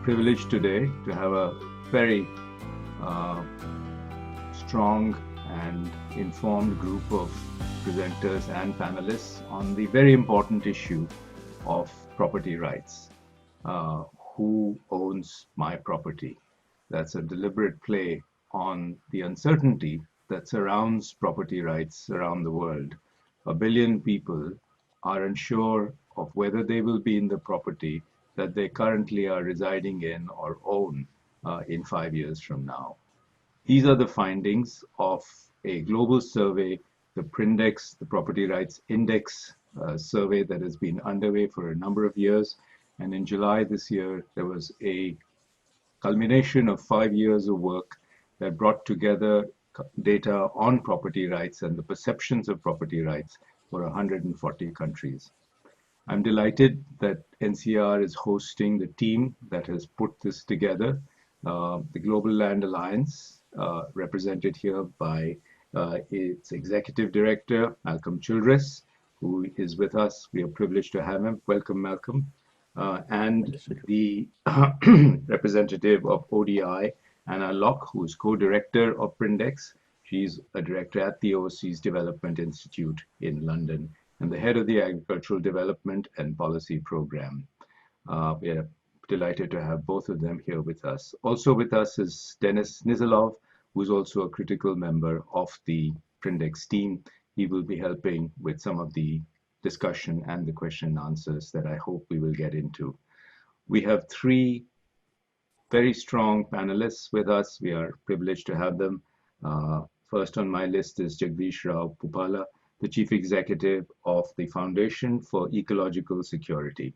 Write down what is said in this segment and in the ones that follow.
privileged today to have a very strong and informed group of presenters and panelists on the very important issue of property rights. Who owns my property? That's a deliberate play on the uncertainty that surrounds property rights around the world. 1 billion people are unsure of whether they will be in the property that they currently are residing in or own in 5 years from now. These are the findings of a global survey, the Prindex, the Property Rights Index survey that has been underway for a number of years. And in July this year, there was a culmination of 5 years of work that brought together data on property rights and the perceptions of property rights for 140 countries. I'm delighted that NCER is hosting the team that has put this together. The Global Land Alliance, represented here by its Executive Director, Malcolm Childress, who is with us. We are privileged to have him. Welcome, Malcolm. And the representative of ODI, Anna Locke, who is co-director of Prindex. She's a director at the Overseas Development Institute in London and the head of the Agricultural Development and Policy Program. We are delighted to have both of them here with us. Also with us is Denis Nizalov, who is also a critical member of the Prindex team. He will be helping with some of the discussion and the question and answers that I hope we will get into. We have 3 very strong panelists with us. We are privileged to have them. First on my list is Jagdeesh Rao Puppala, the Chief Executive of the Foundation for Ecological Security.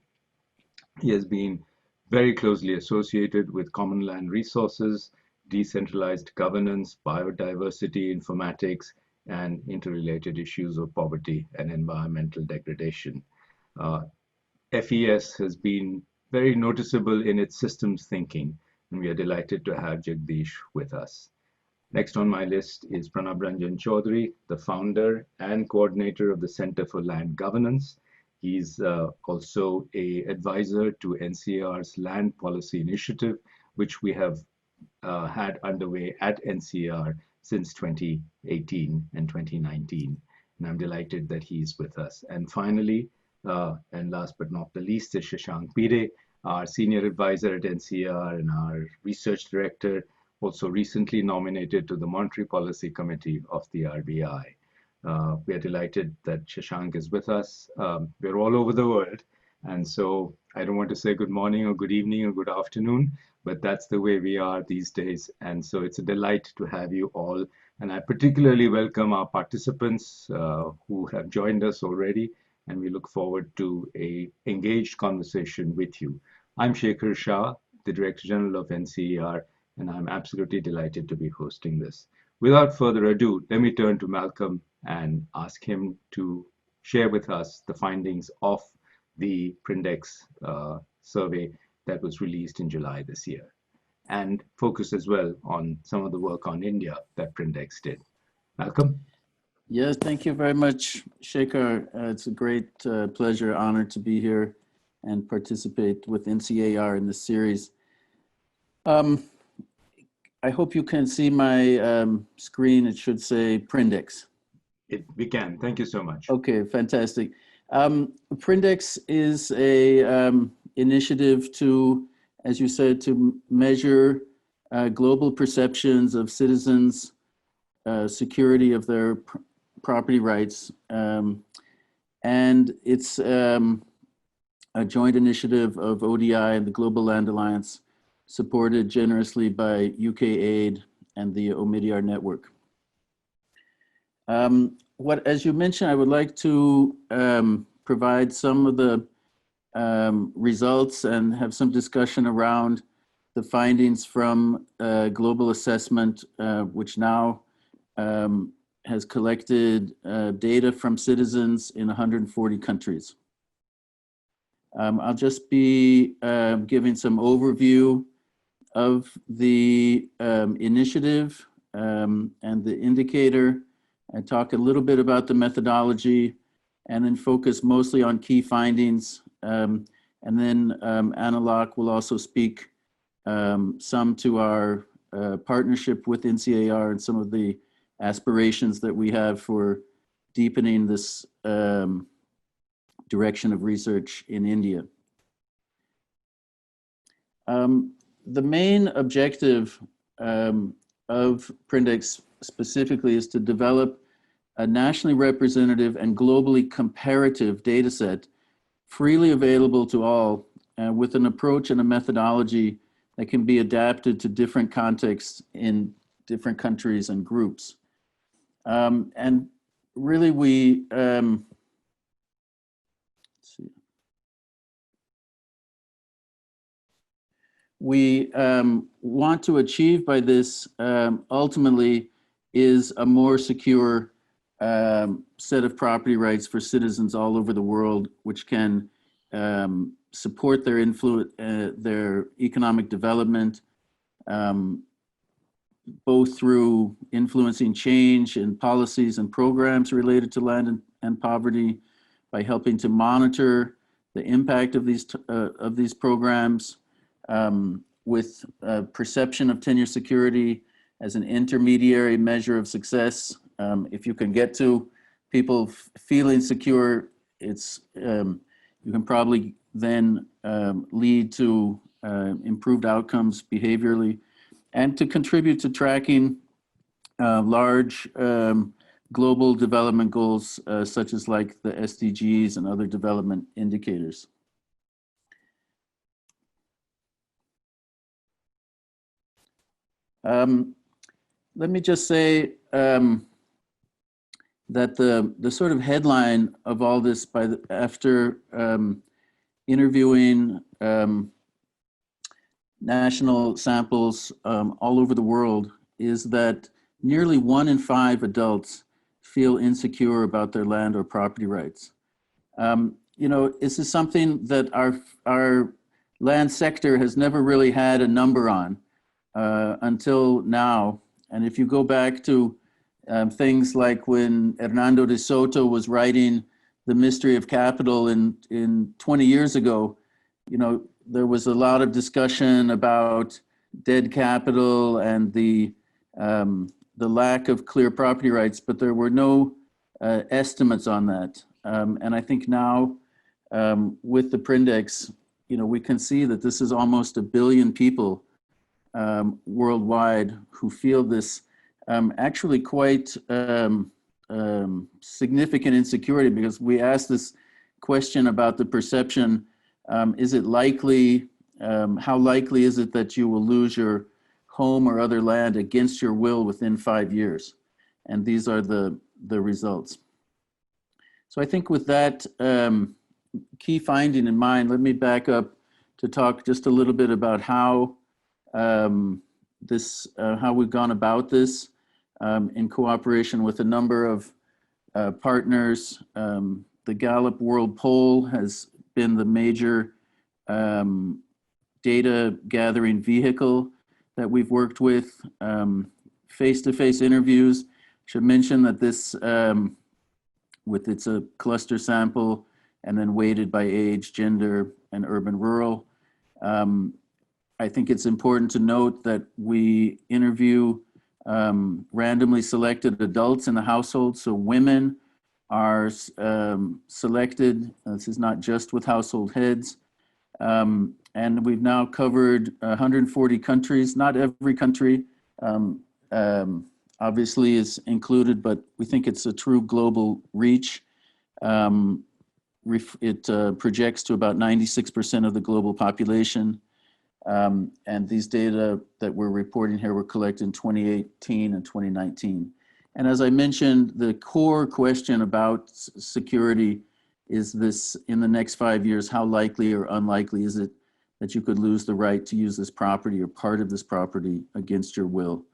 He has been very closely associated with common land resources, decentralized governance, biodiversity, informatics, and interrelated issues of poverty and environmental degradation. FES has been very noticeable in its systems thinking, and we are delighted to have Jagdeesh with us. Next on my list is Pranab Ranjan Choudhury, the founder and coordinator of the Center for Land Governance. He's also an advisor to NCER's Land Policy Initiative, which we have had underway at NCER since 2018 and 2019. And I'm delighted that he's with us. And finally, and last but not the least, is Shashanka Bhide, our senior advisor at NCER and our research director, also recently nominated to the Monetary Policy Committee of the RBI. We are delighted that Shashank is with us. We're all over the world, and so I don't want to say good morning or good evening or good afternoon, but that's the way we are these days. And so it's a delight to have you all. And I particularly welcome our participants who have joined us already, and we look forward to an engaged conversation with you. I'm Shekhar Shah, the Director General of NCER, and I'm absolutely delighted to be hosting this. Without further ado, let me turn to Malcolm and ask him to share with us the findings of the Prindex survey that was released in July this year, and focus as well on some of the work on India that Prindex did. Malcolm? Yes, thank you very much, Shekhar. It's a great pleasure, honor to be here and participate with NCAER in this series. I hope you can see my screen. It should say Prindex. We can. Thank you so much. Okay, fantastic. Prindex is a initiative to, as you said, to measure global perceptions of citizens' security of their property rights. And it's a joint initiative of ODI and the Global Land Alliance, supported generously by UKAID and the Omidyar Network. As you mentioned, I would like to provide some of the results and have some discussion around the findings from global assessment, which now has collected data from citizens in 140 countries. I'll just be giving some overview of the initiative and the indicator, and talk a little bit about the methodology, and then focus mostly on key findings. And then Anna Locke will also speak some to our partnership with NCAER and some of the aspirations that we have for deepening this direction of research in India. The main objective of Prindex specifically is to develop a nationally representative and globally comparative data set freely available to all with an approach and a methodology that can be adapted to different contexts in different countries and groups. And really let's see. We want to achieve by this ultimately is a more secure set of property rights for citizens all over the world, which can support their their economic development, both through influencing change in policies and programs related to land and poverty, by helping to monitor the impact of these programs, with perception of tenure security as an intermediary measure of success. If you can get to people feeling secure, it's you can probably then lead to improved outcomes behaviorally, and to contribute to tracking large global development goals, such as like the SDGs and other development indicators. Let me just say that the sort of headline of all this, after interviewing national samples all over the world, is that nearly 1 in 5 adults feel insecure about their land or property rights. You know, this is something that our land sector has never really had a number on until now. And if you go back to things like when Hernando de Soto was writing The Mystery of Capital in 20 years ago, you know, there was a lot of discussion about dead capital and the lack of clear property rights, but there were no estimates on that. And I think now with the Prindex, you know, we can see that this is almost 1 billion people worldwide who feel this actually quite significant insecurity, because we asked this question about the perception, is it likely, how likely is it that you will lose your home or other land against your will within 5 years? And these are the results. So I think with that key finding in mind, let me back up to talk just a little bit about how how we've gone about this in cooperation with a number of partners. The Gallup World Poll has been the major data gathering vehicle that we've worked with. Face-to-face interviews. Should mention that this, it's a cluster sample and then weighted by age, gender, and urban rural. I think it's important to note that we interview randomly selected adults in the household. So women are selected. This is not just with household heads. And we've now covered 140 countries. Not every country obviously is included, but we think it's a true global reach. It projects to about 96% of the global population. And these data that we're reporting here were collected in 2018 and 2019. And as I mentioned, the core question about security is this: in the next 5 years, how likely or unlikely is it that you could lose the right to use this property or part of this property against your will?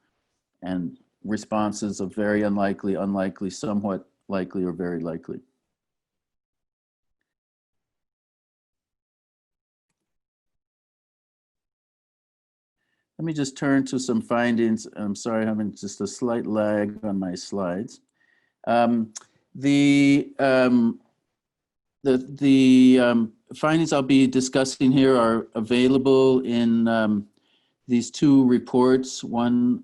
And responses of very unlikely, unlikely, somewhat likely, or very likely. Let me just turn to some findings. I'm sorry, I'm having just a slight lag on my slides. The findings I'll be discussing here are available in these two reports, one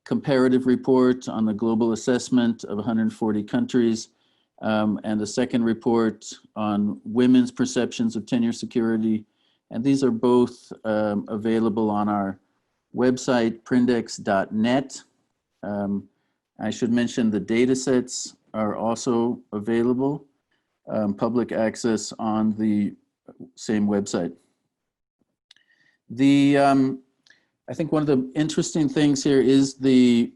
comparative report on the global assessment of 140 countries, and the second report on women's perceptions of tenure security. And these are both available on our website, prindex.net. I should mention the data sets are also available, public access on the same website. I think one of the interesting things here is the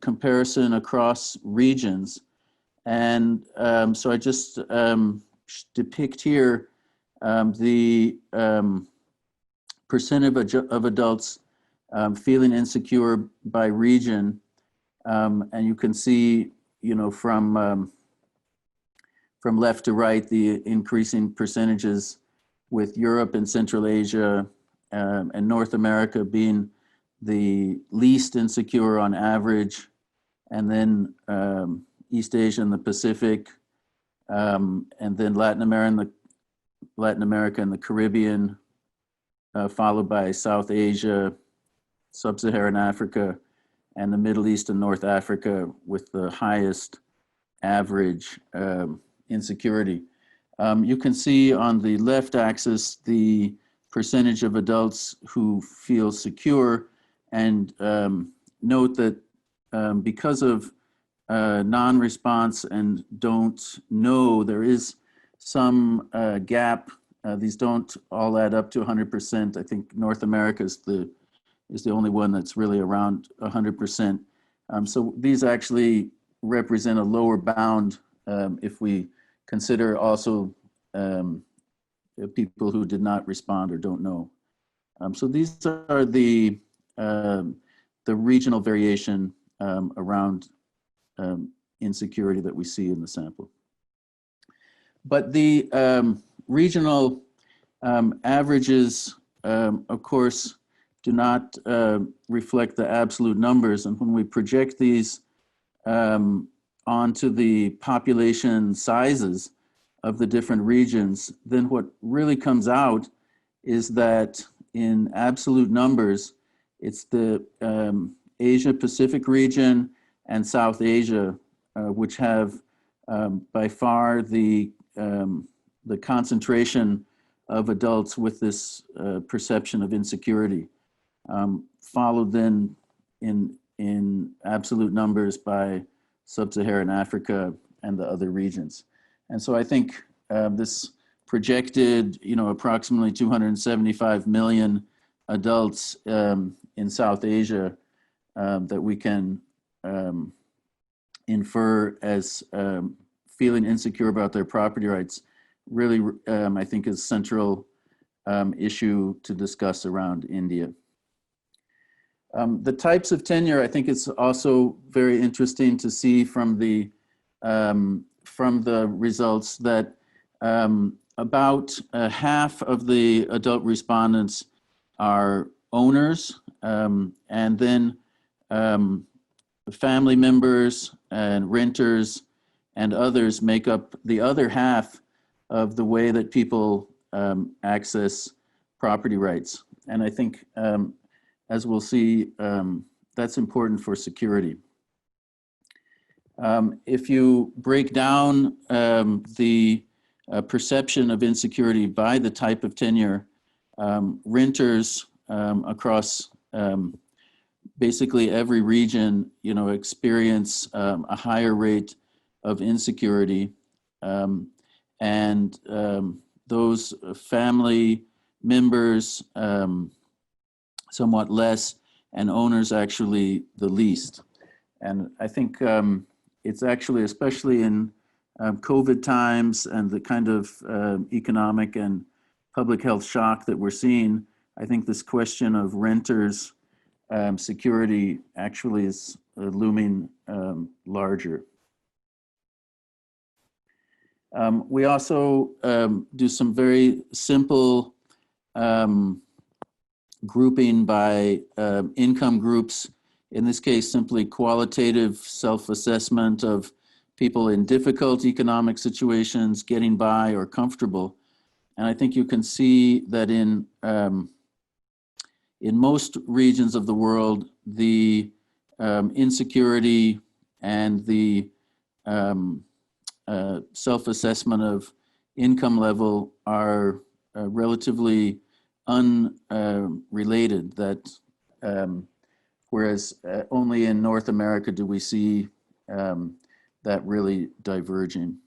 comparison across regions. And so I just depict here the percent of adults feeling insecure by region. And you can see, from left to right, the increasing percentages with Europe and Central Asia and North America being the least insecure on average, and then East Asia and the Pacific, and then Latin America and the Caribbean, followed by South Asia, Sub-Saharan Africa, and the Middle East and North Africa with the highest average insecurity. You can see on the left axis the percentage of adults who feel secure, and note that because of non-response and don't know, there is some gap. These don't all add up to 100%. I think North America is the only one that's really around 100%. So these actually represent a lower bound if we consider also people who did not respond or don't know. So these are the regional variation around insecurity that we see in the sample. But the regional averages, of course, do not reflect the absolute numbers. And when we project these onto the population sizes of the different regions, then what really comes out is that in absolute numbers, it's the Asia Pacific region and South Asia, which have by far the concentration of adults with this perception of insecurity, followed then in absolute numbers by Sub-Saharan Africa and the other regions. And so I think this projected, approximately 275 million adults in South Asia that we can infer as feeling insecure about their property rights really, I think, is a central issue to discuss around India. The types of tenure, I think it's also very interesting to see from the results that about half of the adult respondents are owners, and then family members and renters and others make up the other half of the way that people access property rights. And I think, as we'll see, that's important for security. If you break down the perception of insecurity by the type of tenure, renters across basically every region, experience a higher rate of insecurity, and those family members somewhat less, and owners actually the least. And I think it's actually, especially in COVID times and the kind of economic and public health shock that we're seeing, I think this question of renters' security actually is looming larger. We also do some very simple grouping by income groups. In this case, simply qualitative self-assessment of people in difficult economic situations, getting by or comfortable. And I think you can see that in in most regions of the world, the insecurity and the self-assessment of income level are relatively unrelated. Whereas only in North America do we see that really diverging.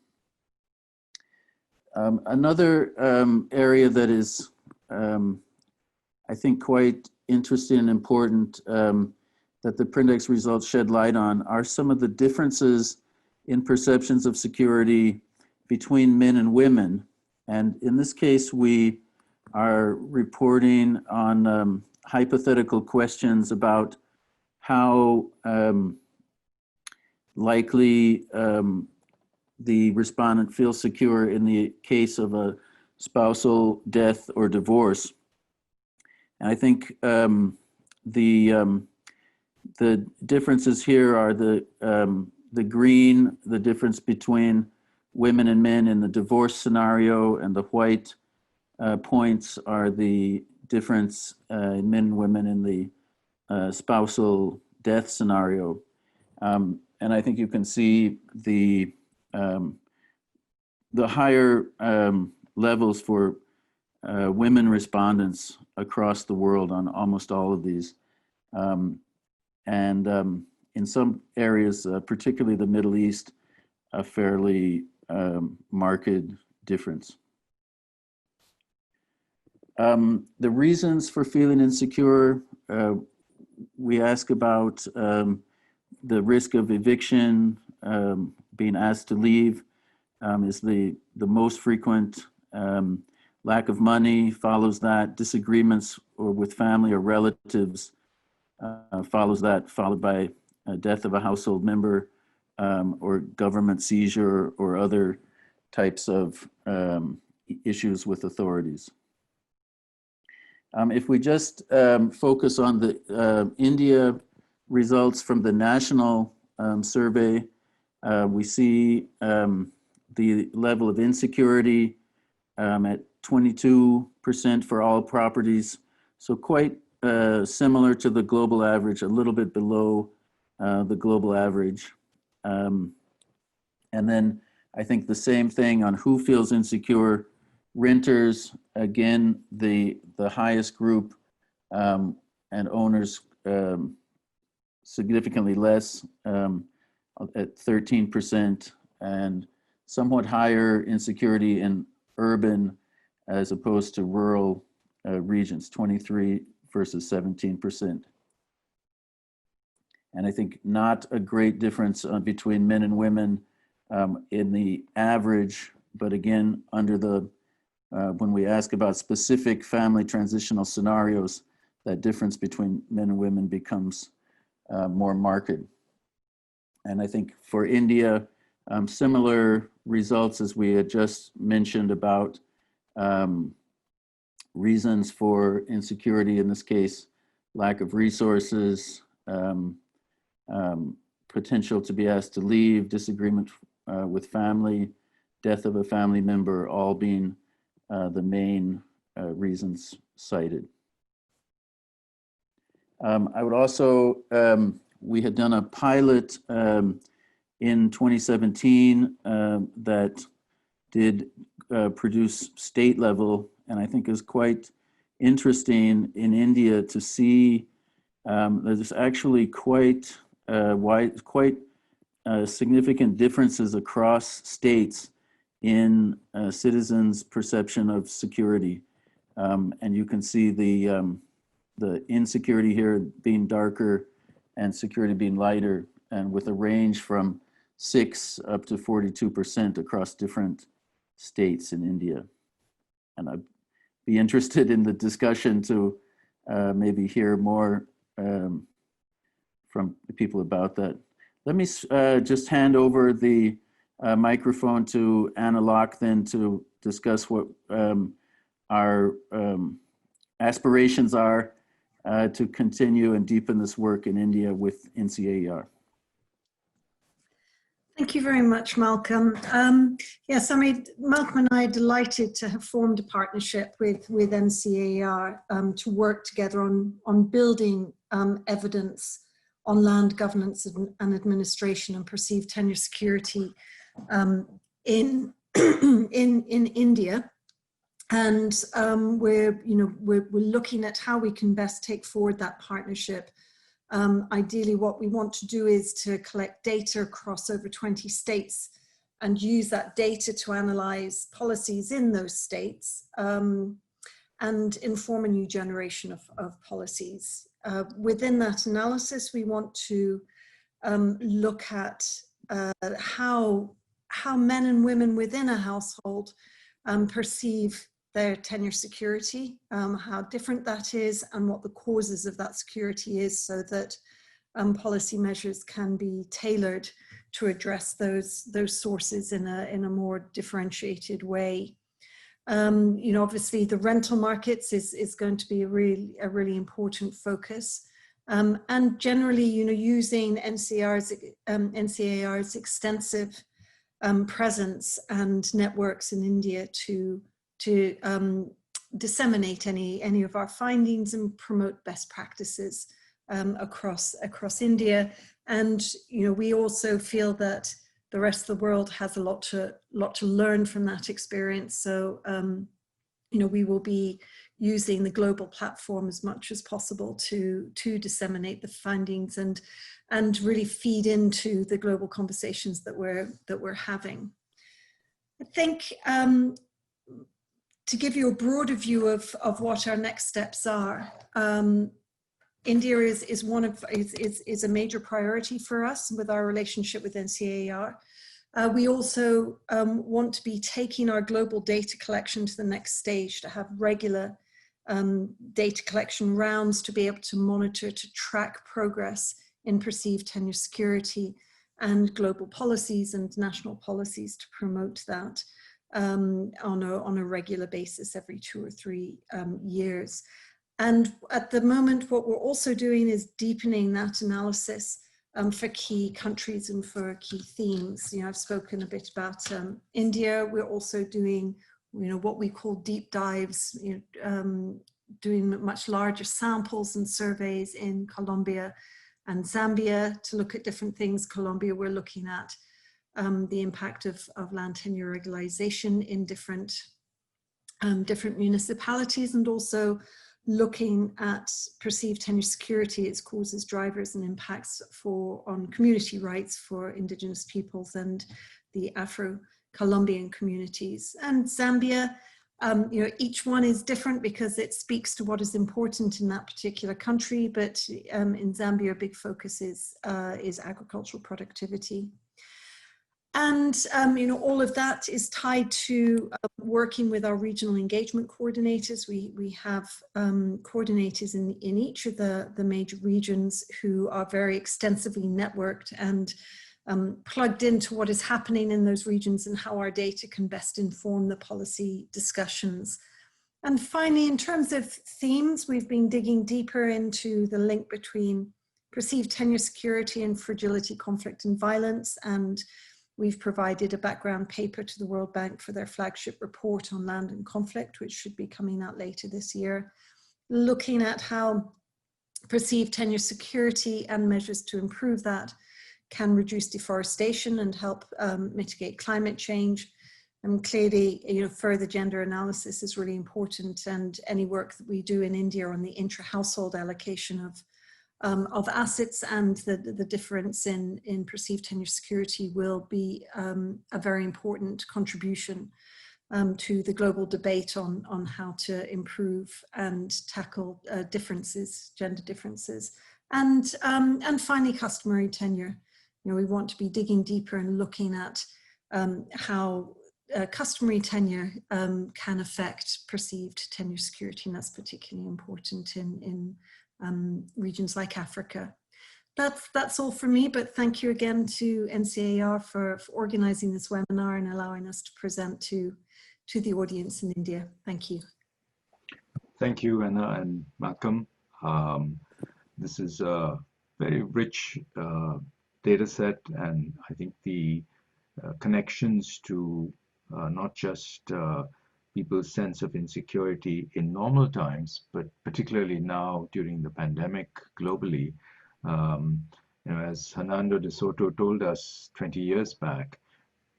Another area that is, I think, quite interesting and important that the Prindex results shed light on are some of the differences in perceptions of security between men and women. And in this case, we are reporting on hypothetical questions about how likely the respondent feels secure in the case of a spousal death or divorce. And I think the differences here are the green, the difference between women and men in the divorce scenario, and the white points are the difference in men and women in the spousal death scenario. And I think you can see the higher levels for women respondents across the world on almost all of these. In some areas, particularly the Middle East, a fairly marked difference. The reasons for feeling insecure, we ask about the risk of eviction, being asked to leave is the most frequent. Lack of money follows that. Disagreements or with family or relatives follows that, followed by death of a household member or government seizure or other types of issues with authorities. If we just focus on the India results from the national survey, we see the level of insecurity at 22% for all properties. So quite similar to the global average, a little bit below the global average. And then I think the same thing on who feels insecure. Renters, again, the highest group, and owners significantly less at 13%, and somewhat higher insecurity in urban as opposed to rural regions, 23 versus 17%. And I think not a great difference between men and women in the average, but again, under the, when we ask about specific family transitional scenarios, that difference between men and women becomes more marked. And I think for India, similar results as we had just mentioned about reasons for insecurity, in this case, lack of resources, potential to be asked to leave, disagreement with family, death of a family member, all being the main reasons cited. I would also, we had done a pilot in 2017 that did produce state level, and I think is quite interesting in India to see there's actually quite significant differences across states in citizens' perception of security. And you can see the insecurity here being darker and security being lighter, and with a range from 6 up to 42% across different states in India. And I'd be interested in the discussion to maybe hear more from the people about that. Let me just hand over the microphone to Anna Locke then to discuss what our aspirations are to continue and deepen this work in India with NCAER. Thank you very much, Malcolm. Yes, I mean, Malcolm and I are delighted to have formed a partnership with NCAER to work together on building evidence on land governance and administration and perceived tenure security in India. And we're looking at how we can best take forward that partnership. Ideally, what we want to do is to collect data across over 20 states and use that data to analyze policies in those states and inform a new generation of policies. Within that analysis, we want to look at how men and women within a household perceive their tenure security, how different that is, and what the causes of that security is, so that policy measures can be tailored to address those sources in a more differentiated way. Obviously, the rental markets is going to be a really important focus, and generally, using NCAER's extensive presence and networks in India to disseminate any of our findings and promote best practices across India. And we also feel that the rest of the world has a lot to learn from that experience. So we will be using the global platform as much as possible to disseminate the findings and really feed into the global conversations that we're having. I think to give you a broader view of what our next steps are, India is a major priority for us with our relationship with NCAER. We also want to be taking our global data collection to the next stage, to have regular data collection rounds, to be able to monitor, to track progress in perceived tenure security and global policies and national policies to promote that on a regular basis every 2 or 3 years. And at the moment, what we're also doing is deepening that analysis for key countries and for key themes. I've spoken a bit about India. We're also doing, what we call deep dives, doing much larger samples and surveys in Colombia and Zambia to look at different things. Colombia, we're looking at the impact of land tenure regularization in different municipalities, and also looking at perceived tenure security, its causes, drivers, and impacts on community rights for indigenous peoples and the Afro-Colombian communities. And Zambia, each one is different because it speaks to what is important in that particular country, but in Zambia, a big focus is agricultural productivity. And all of that is tied to working with our regional engagement coordinators. We have coordinators in each of the major regions who are very extensively networked and plugged into what is happening in those regions and how our data can best inform the policy discussions. And finally, in terms of themes, we've been digging deeper into the link between perceived tenure security and fragility, conflict, and violence. And we've provided a background paper to the World Bank for their flagship report on land and conflict, which should be coming out later this year, looking at how perceived tenure security and measures to improve that can reduce deforestation and help mitigate climate change. And clearly, further gender analysis is really important, and any work that we do in India on the intra-household allocation of assets and the difference in perceived tenure security will be a very important contribution to the global debate on how to improve and tackle gender differences. And finally, customary tenure. We want to be digging deeper and looking at how customary tenure can affect perceived tenure security, and that's particularly important in regions like Africa. That's all for me, but thank you again to NCAER for organizing this webinar and allowing us to present to the audience in India. Thank you. Thank you, Anna and Malcolm. This is a very rich data set, and I think the connections to not just people's sense of insecurity in normal times, but particularly now during the pandemic globally. Um, as Hernando de Soto told us 20 years back,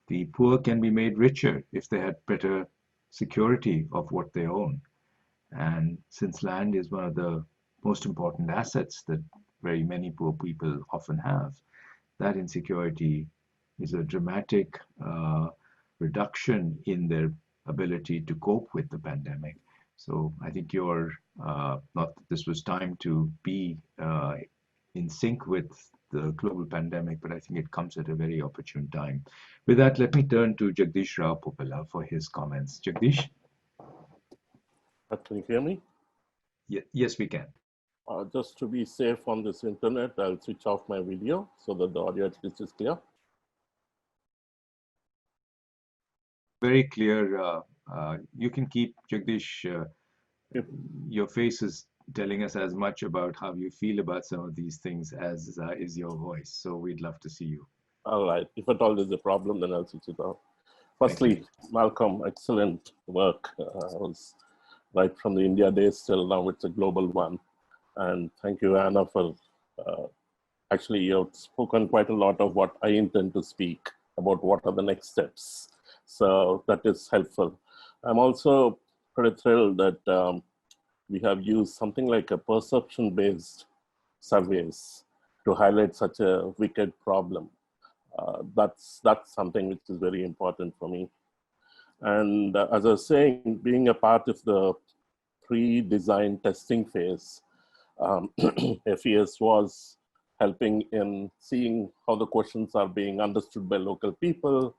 the poor can be made richer if they had better security of what they own. And since land is one of the most important assets that very many poor people often have, that insecurity is a dramatic reduction in their ability to cope with the pandemic. So I think you're not that this was time to be in sync with the global pandemic, but I think it comes at a very opportune time. With that, let me turn to Jagdeesh Rao Puppala for his comments. Jagdeesh? Can you hear me? Yes, we can. Just to be safe on this internet, I'll switch off my video so that the audio at least is clear. Very clear. You can keep, Jagdish, your face is telling us as much about how you feel about some of these things as is your voice. So we'd love to see you. All right. If at all there's a problem, then I'll switch it off. Firstly, Malcolm, excellent work. Was right from the India days till now, it's a global one. And thank you, Anna, for actually you've spoken quite a lot of what I intend to speak about what are the next steps. So that is helpful. I'm also pretty thrilled that we have used something like a perception-based surveys to highlight such a wicked problem. That's something which is very important for me. And as I was saying, being a part of the pre-design testing phase, FES was helping in seeing how the questions are being understood by local people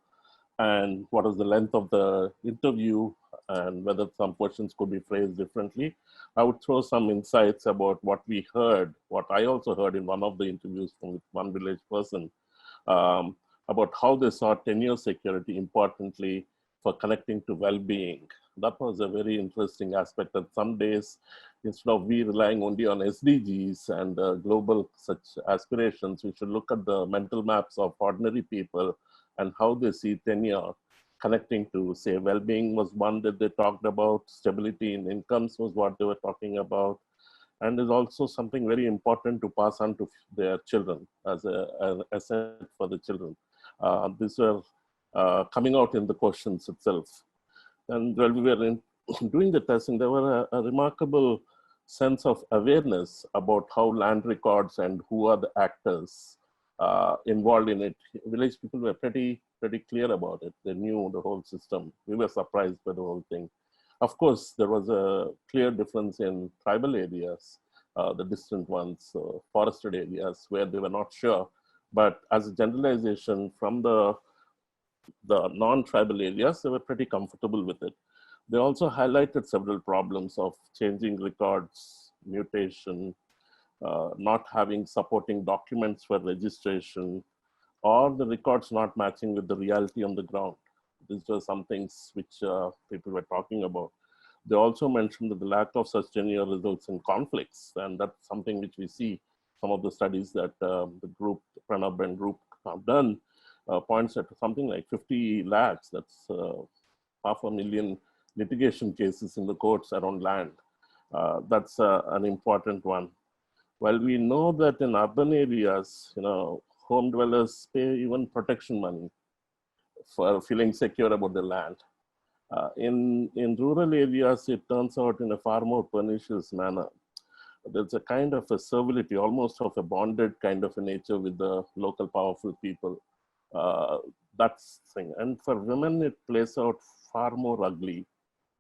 and what is the length of the interview and whether some questions could be phrased differently. I would throw some insights about what we heard, what I also heard in one of the interviews from one village person, about how they saw tenure security importantly for connecting to well-being. That was a very interesting aspect that some days, instead of we relying only on SDGs and global such aspirations, we should look at the mental maps of ordinary people and how they see tenure connecting to, say, well-being was one that they talked about, stability in incomes was what they were talking about, and is also something very important to pass on to their children as an asset for the children. These were coming out in the questions itself. And while we were doing the testing, there were a remarkable sense of awareness about how land records and who are the actors involved in it. Village people were pretty clear about it. They knew the whole system. We were surprised by the whole thing. Of course, there was a clear difference in tribal areas, the distant ones, forested areas where they were not sure. But as a generalization from the non-tribal areas, they were pretty comfortable with it. They also highlighted several problems of changing records, mutation, not having supporting documents for registration, or the records not matching with the reality on the ground. These were some things which people were talking about. They also mentioned that the lack of such tenure results in conflicts, and that's something which we see. Some of the studies that the group, Pranab and group have done, points at something like 50 lakhs, that's 500,000 litigation cases in the courts around land. That's an important one. While we know that in urban areas, home dwellers pay even protection money for feeling secure about the land. In rural areas, it turns out in a far more pernicious manner. There's a kind of a servility, almost of a bonded kind of a nature with the local powerful people. That's the thing. And for women, it plays out far more ugly,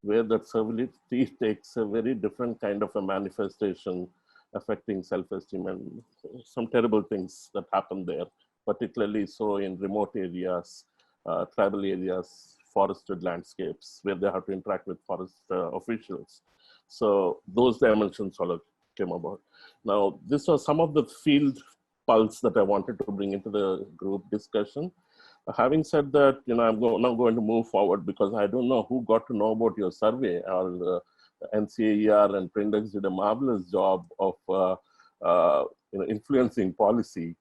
where that servility takes a very different kind of a manifestation, affecting self-esteem and some terrible things that happen there, particularly so in remote areas, tribal areas, forested landscapes, where they have to interact with forest officials. So those dimensions all came about. Now, this was some of the field pulse that I wanted to bring into the group discussion. Having said that, I'm now going to move forward because I don't know who got to know about your survey. Or NCAER and Prindex did a marvelous job of influencing policy.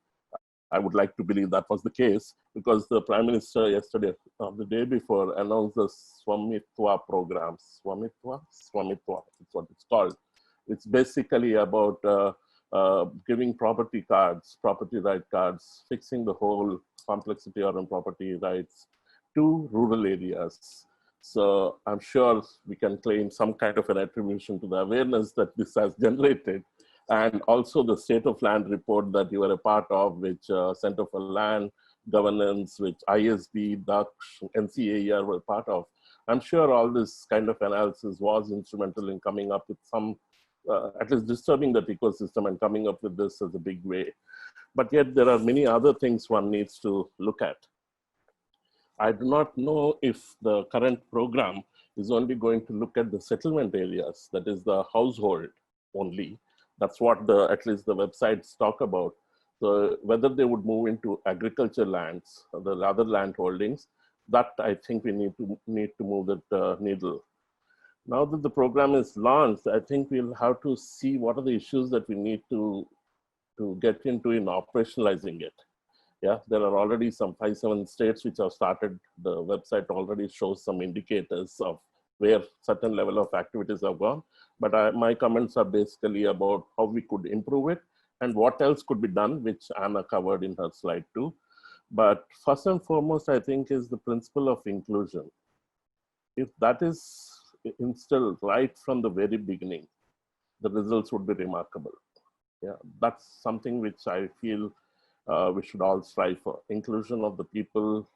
I would like to believe that was the case, because the Prime Minister yesterday, the day before, announced the Swamitwa program. Swamitwa, it's what it's called. It's basically about giving property cards, property right cards, fixing the whole complexity around property rights to rural areas. So I'm sure we can claim some kind of an attribution to the awareness that this has generated. And also the State of Land report that you were a part of, which Center for Land Governance, which ISB, Daksh, NCAER were part of. I'm sure all this kind of analysis was instrumental in coming up with some, at least disturbing that ecosystem and coming up with this as a big way. But yet there are many other things one needs to look at. I do not know if the current program is only going to look at the settlement areas, that is the household only. That's what at least the websites talk about. So whether they would move into agriculture lands, or the other land holdings, that I think we need to move that needle. Now that the program is launched, I think we'll have to see what are the issues that we need to get into in operationalizing it. Yeah, there are already some 5-7 states which have started. The website already shows some indicators of where certain level of activities have gone. But my comments are basically about how we could improve it and what else could be done, which Anna covered in her slide too. But first and foremost, I think, is the principle of inclusion. If that is instilled right from the very beginning, the results would be remarkable. Yeah, that's something which I feel we should all strive for. Inclusion of the people,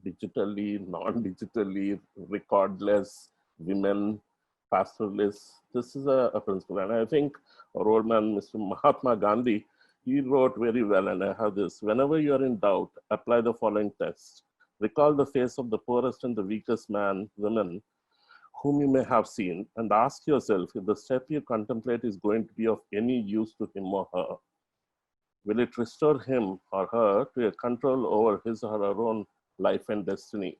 digitally, non-digitally, recordless, women, pastoralists. This is a principle. And I think our old man, Mr. Mahatma Gandhi, he wrote very well, and I have this: whenever you are in doubt, apply the following test. Recall the face of the poorest and the weakest women whom you may have seen, and ask yourself if the step you contemplate is going to be of any use to him or her. Will it restore him or her to a control over his or her own life and destiny?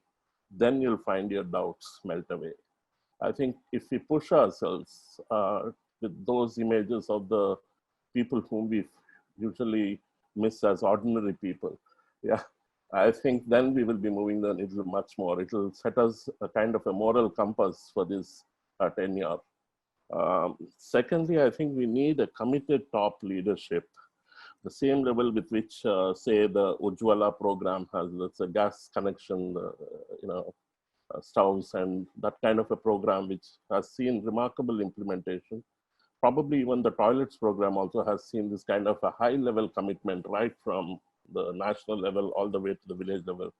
Then you'll find your doubts melt away. I think if we push ourselves with those images of the people whom we usually miss as ordinary people, yeah, I think then we will be moving the needle much more. It will set us a kind of a moral compass for this tenure. Secondly, I think we need a committed top leadership, the same level with which, say, the Ujjwala program has. That's a gas connection, stoves, and that kind of a program which has seen remarkable implementation. Probably even the toilets program also has seen this kind of a high level commitment right from the national level all the way to the village level.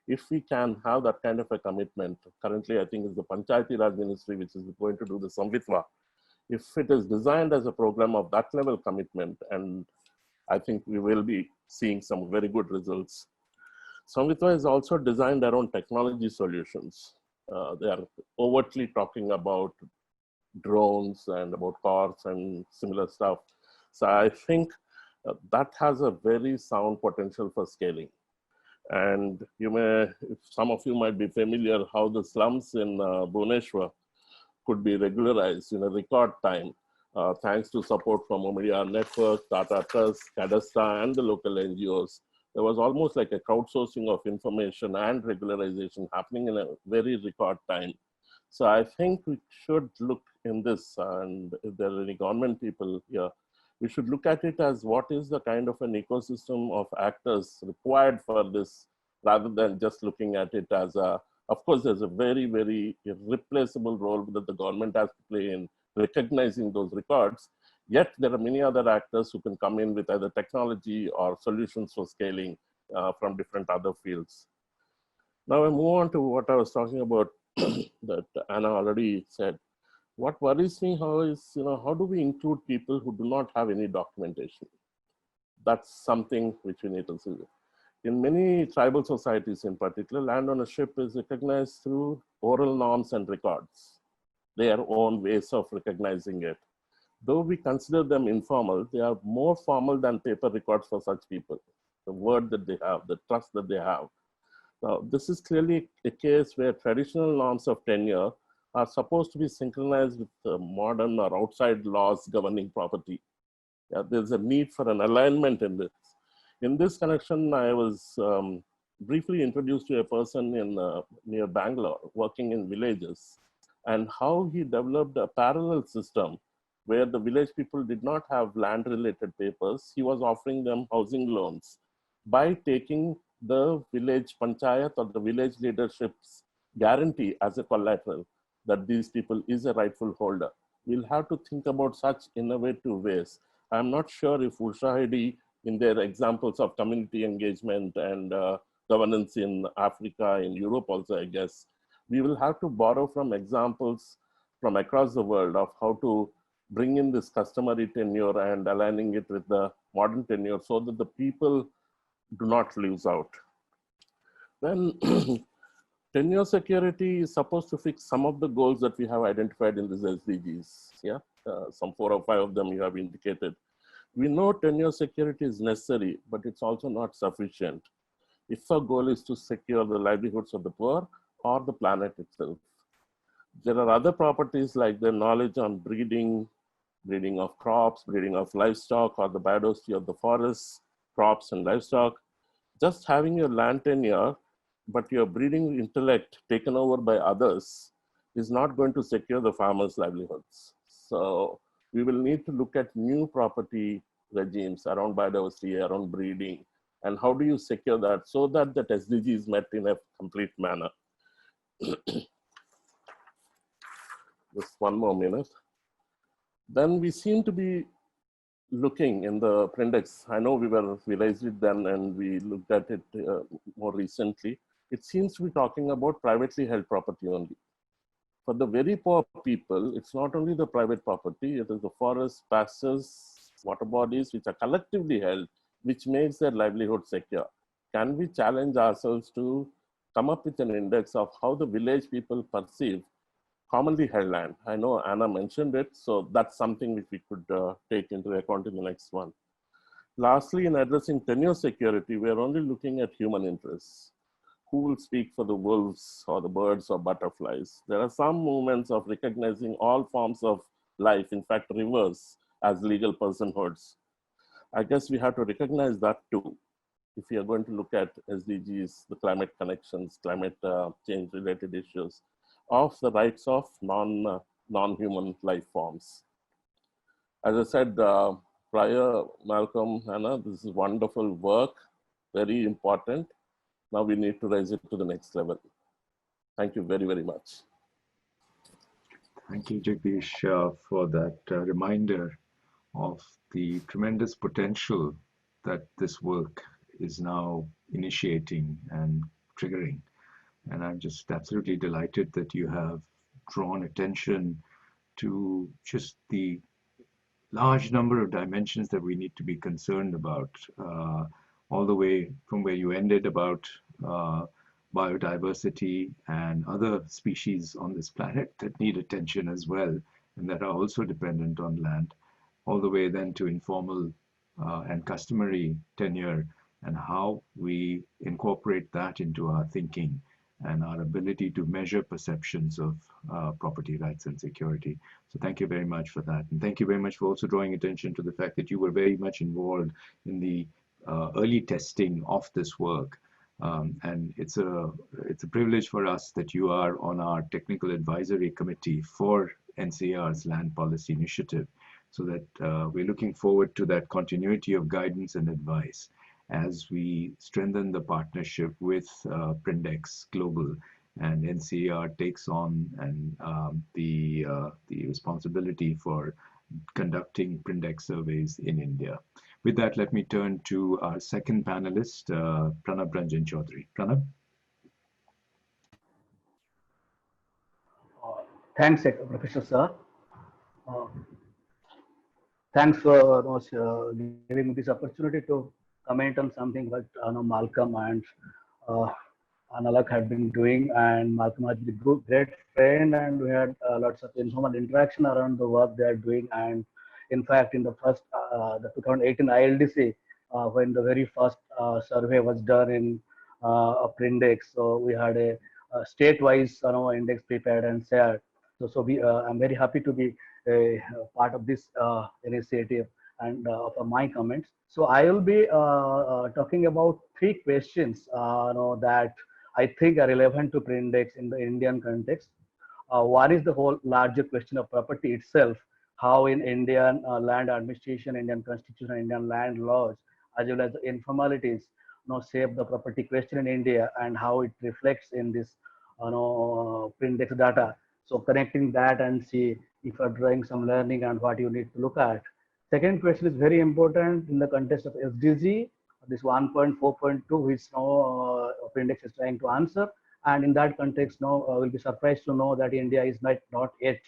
If we can have that kind of a commitment, currently I think it's the Panchayati Raj Ministry which is going to do the Samvitva. If it is designed as a program of that level commitment, and I think we will be seeing some very good results. Samvitva is also designed around technology solutions. They are overtly talking about drones and about cars and similar stuff. So I think that has a very sound potential for scaling. And some of you might be familiar how the slums in Bhubaneswar could be regularized in a record time, thanks to support from Omidyar Network, Tata Trust, Cadastra, and the local NGOs. There was almost like a crowdsourcing of information and regularization happening in a very record time. So I think we should look in this, and if there are any government people here, we should look at it as what is the kind of an ecosystem of actors required for this, rather than just looking at it as of course, there's a very, very irreplaceable role that the government has to play in recognizing those records. Yet there are many other actors who can come in with either technology or solutions for scaling from different other fields. Now I move on to what I was talking about that Anna already said. What worries me how do we include people who do not have any documentation? That's something which we need to see. In many tribal societies in particular, land ownership is recognized through oral norms and records, their own ways of recognizing it. Though we consider them informal, they are more formal than paper records for such people. The word that they have, the trust that they have. Now, this is clearly a case where traditional norms of tenure are supposed to be synchronized with modern or outside laws governing property. There's a need for an alignment in this. In this connection, I was briefly introduced to a person in near Bangalore working in villages, and how he developed a parallel system where the village people did not have land related papers. He was offering them housing loans by taking the village panchayat or the village leadership's guarantee as a collateral that these people is a rightful holder. We'll have to think about such innovative ways. I'm not sure if Ushahidi, in their examples of community engagement and governance in Africa, in Europe also, I guess, we will have to borrow from examples from across the world of how to bring in this customary tenure and aligning it with the modern tenure so that the people do not lose out. Then tenure security is supposed to fix some of the goals that we have identified in these SDGs. Yeah, some 4 or 5 of them you have indicated. We know tenure security is necessary, but it's also not sufficient if our goal is to secure the livelihoods of the poor or the planet itself. There are other properties like the knowledge on breeding, breeding of crops, breeding of livestock, or the biodiversity of the forests, crops and livestock. Just having your land tenure, but your breeding intellect taken over by others is not going to secure the farmers' livelihoods. So we will need to look at new property regimes around biodiversity, around breeding, and how do you secure that so that that SDG is met in a complete manner. Just one more minute. Then we seem to be looking in the Prindex. I know we raised it then and we looked at it more recently. It seems to be talking about privately held property only. For the very poor people, it's not only the private property, it is the forests, pastures, water bodies, which are collectively held, which makes their livelihood secure. Can we challenge ourselves to come up with an index of how the village people perceive commonly held land? I know Anna mentioned it, so that's something which we could take into account in the next one. Lastly, in addressing tenure security, we are only looking at human interests. Who will speak for the wolves or the birds or butterflies? There are some movements of recognizing all forms of life, in fact, rivers, as legal personhoods. I guess we have to recognize that too. If we are going to look at SDGs, the climate connections, climate change related issues, of the rights of non-human life forms. As I said prior, Malcolm, Anna, this is wonderful work, very important. Now we need to raise it to the next level. Thank you very, very much. Thank you, Jagdeesh, for that reminder of the tremendous potential that this work is now initiating and triggering. And I'm just absolutely delighted that you have drawn attention to just the large number of dimensions that we need to be concerned about, all the way from where you ended about biodiversity and other species on this planet that need attention as well, and that are also dependent on land, all the way then to informal and customary tenure and how we incorporate that into our thinking and our ability to measure perceptions of property rights and security. So thank you very much for that. And thank you very much for also drawing attention to the fact that you were very much involved in the early testing of this work. And it's a privilege for us that you are on our technical advisory committee for NCAER's land policy initiative, so that we're looking forward to that continuity of guidance and advice as we strengthen the partnership with Prindex Global, and NCAER takes on the responsibility for conducting Prindex surveys in India. With that, let me turn to our second panelist, Pranab Ranjan Choudhury. Pranab? Thanks, Professor Sir. Thanks for giving me this opportunity to comment on something that Malcolm and Analak had been doing, and Malcolm has been a great friend, and we had lots of informal interaction around the work they are doing. And in fact, in the first, the 2018 ILDC, when the very first survey was done in Prindex, so we had a state-wise index prepared and shared. So I'm very happy to be a part of this initiative. and for my comments. So I will be talking about three questions that I think are relevant to Prindex in the Indian context. One is the whole larger question of property itself, how in Indian land administration, Indian constitution, Indian land laws, as well as the informalities, shape the property question in India and how it reflects in this, Prindex data. So connecting that and see if you're drawing some learning and what you need to look at. Second question is very important in the context of SDG, this 1.4.2, which now Prindex is trying to answer. And in that context, now we'll be surprised to know that India is not yet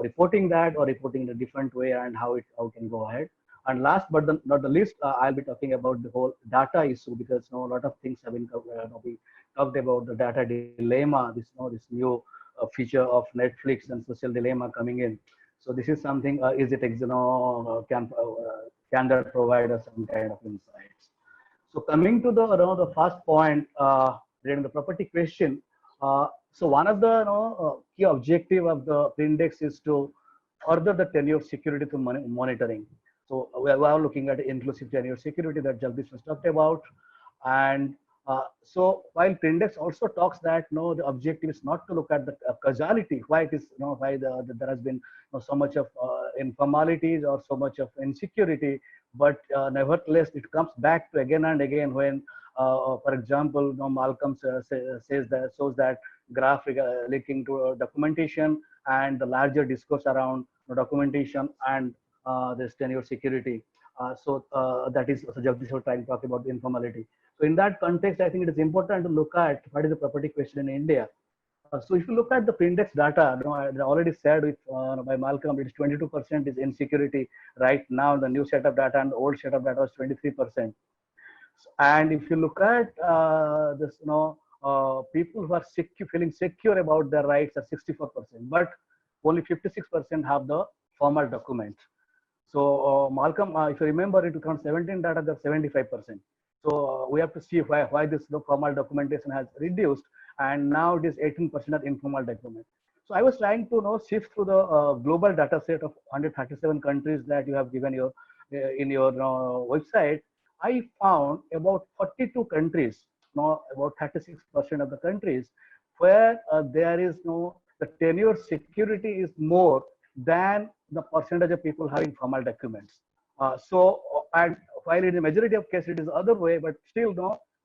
reporting that or reporting in a different way and how it can go ahead. And last but not the least, I'll be talking about the whole data issue because a lot of things have been we talked about the data dilemma. This new feature of Netflix and social dilemma coming in. So this is something. Is it can that provide us some kind of insights? So coming to the first point regarding the property question. So one of the key objective of the Prindex is to further the tenure security through monitoring. So we are looking at inclusive tenure security that Jagdeesh was talked about. And so while Prindex also talks that the objective is not to look at the causality, why it is why there has been so much of informalities or so much of insecurity, but nevertheless it comes back to again and again when, for example, Malcolm shows that graph linking to documentation and the larger discourse around documentation and this tenure security. That is so Jagdish was trying to talk about the informality. So in that context, I think it is important to look at what is the property question in India. So if you look at the Prindex data, I already said with by Malcolm, it is 22% is insecurity right now. The new set of data and the old set of data was 23%. And if you look at this, people who are feeling secure about their rights are 64%, but only 56% have the formal document. So Malcolm, if you remember, in 2017 data, that's 75%. So we have to see why this formal documentation has reduced, and now it is 18% of informal document. So I was trying to sift through the global data set of 137 countries that you have given your in your website. I found about 42 countries, about 36% of the countries, where there is the tenure security is more than the percentage of people having formal documents. And while in the majority of cases it is the other way, but still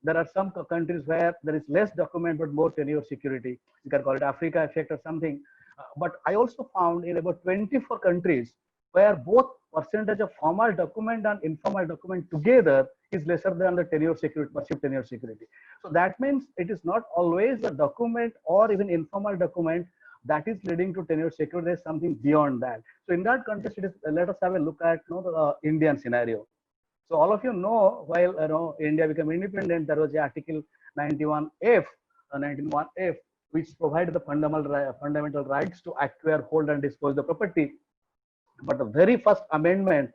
there are some countries where there is less document but more tenure security. You can call it Africa effect or something. But I also found in about 24 countries where both percentage of formal document and informal document together is lesser than the tenure security, perceived tenure security. So that means it is not always a document or even informal document that is leading to tenure security. There is something beyond that. So in that context, let us have a look at the Indian scenario. So all of you know, while India became independent, there was the Article 91F, 91F, which provided the fundamental rights to acquire, hold, and dispose the property. But the very first amendment,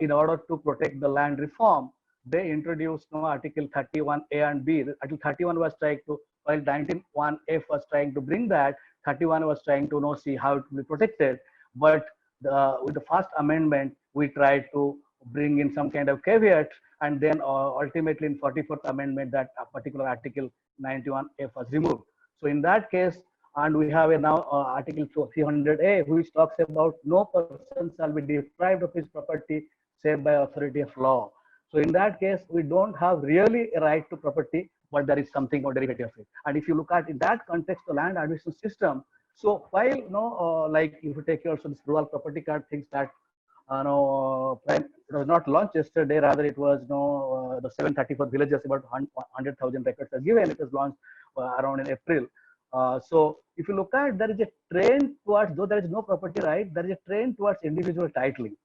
in order to protect the land reform, they introduced Article 31A and B. Article 31 was trying to, while 91F was trying to bring that, 31 was trying to see how it will be protected. But with the first amendment, we tried to bring in some kind of caveat, and then ultimately in 44th amendment, that particular Article 91F was removed. So in that case, and we have now Article 300A, which talks about no person shall be deprived of his property save by authority of law. So in that case, we don't have really a right to property, but there is something or derivative of it. And if you look at in that context, the land administration system. So while like if you take also this rural property card things that it was not launched yesterday, rather it was the 734 villages, about 100,000 records are given. It was launched around in April. So if you look at, there is a trend towards, though there is no property right, there is a trend towards individual titling.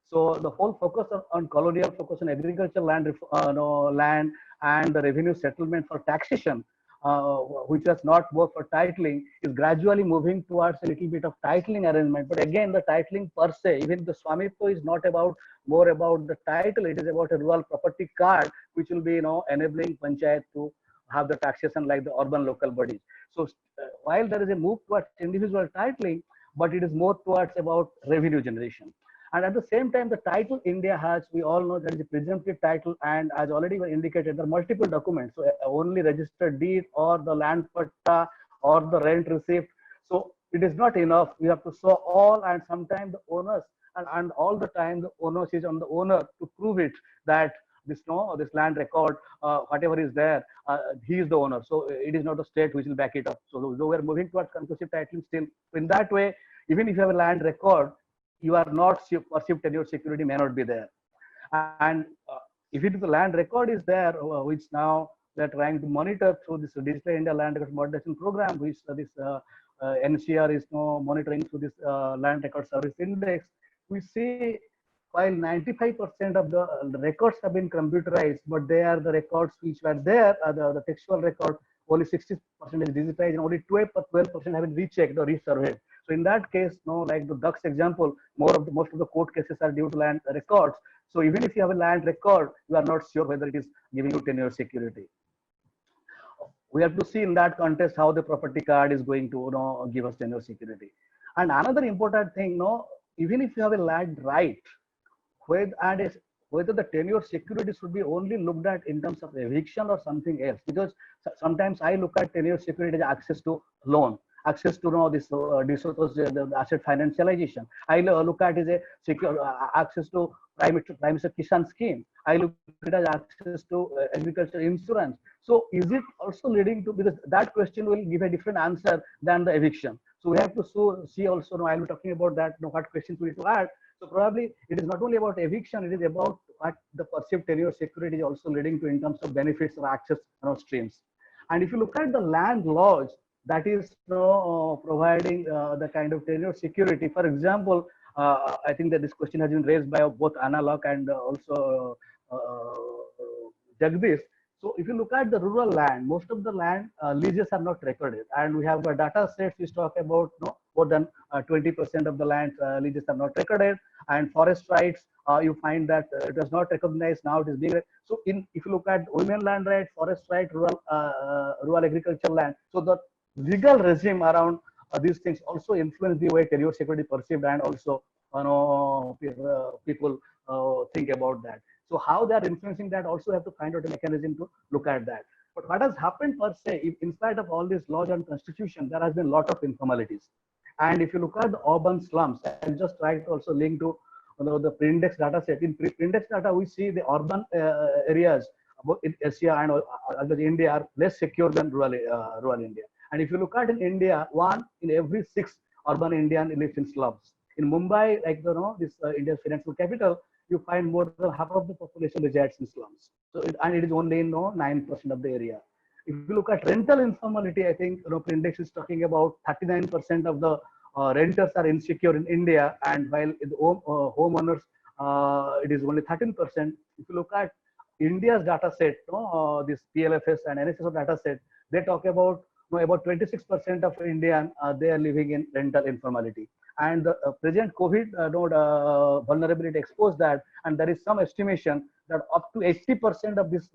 So the whole focus on colonial focus on agricultural land, land and the revenue settlement for taxation, which was not work for titling, is gradually moving towards a little bit of titling arrangement. But again, the titling per se, even the Swamitva is not about more about the title. It is about a rural property card, which will be enabling panchayat to have the taxation like the urban local bodies. So while there is a move towards individual titling, but it is more towards about revenue generation. And at the same time, the title India has, we all know that is a presumptive title, and as already indicated, there are multiple documents. So only registered deed or the land patta or the rent receipt. So it is not enough. We have to show all, and sometimes the owners, and all the time the onus is on the owner to prove it that this this land record, whatever is there, he is the owner. So it is not the state which will back it up. So though we are moving towards conclusive titling still, in that way, even if you have a land record, you are not perceived tenure security may not be there. And if it is the land record is there, which now they're trying to monitor through this Digital India Land Record Modernization Program, which this NCAER is now monitoring through this Land Record Service Index, we see while 95% of the records have been computerized, but they are the records which were there, the textual record, only 60% is digitized, and only 12% have been rechecked or resurveyed. So in that case, like the ducks example, most of the court cases are due to land records. So even if you have a land record, you are not sure whether it is giving you tenure security. We have to see in that context how the property card is going to give us tenure security. And another important thing, even if you have a land right, whether the tenure security should be only looked at in terms of eviction or something else, because sometimes I look at tenure security as access to loan, access to this the asset financialization. I look at is a secure access to Prime Minister Kisan scheme. I look at it as access to agriculture insurance. So is it also leading to, because that question will give a different answer than the eviction. So we have to see also, I'll be talking about that, what questions we need to add. So probably it is not only about eviction, it is about what the perceived tenure security is also leading to in terms of benefits or access streams. And if you look at the land laws, that is providing the kind of tenure security. For example, I think that this question has been raised by both Locke and also Jagdeesh. So if you look at the rural land, most of the land leases are not recorded, and we have data sets which talk about more than 20% of the land leases are not recorded, and forest rights you find that it was not recognized, now it is being. So if you look at women land rights, forest right, rural agriculture land, so the legal regime around these things also influence the way tenure security perceived, and also people think about that. So how they are influencing that, also have to find out a mechanism to look at that. But what has happened per se, in spite of all these laws and constitution, there has been a lot of informalities. And if you look at the urban slums, and just try to also link to the Prindex data set. In Prindex data, we see the urban areas in Asia and India are less secure than rural India. And if you look at in India, 1 in every 6 urban Indian lives in slums. In Mumbai, like this India's financial capital, you find more than half of the population resides in slums. So and it is only in 9% of the area. If you look at rental informality, I think Prindex is talking about 39% of the renters are insecure in India, and while the homeowners, it is only 13%. If you look at India's data set, this PLFS and NSSO data set, they talk about about 26% of Indian they are living in rental informality. And the present COVID vulnerability exposed that, and there is some estimation that up to 80% of this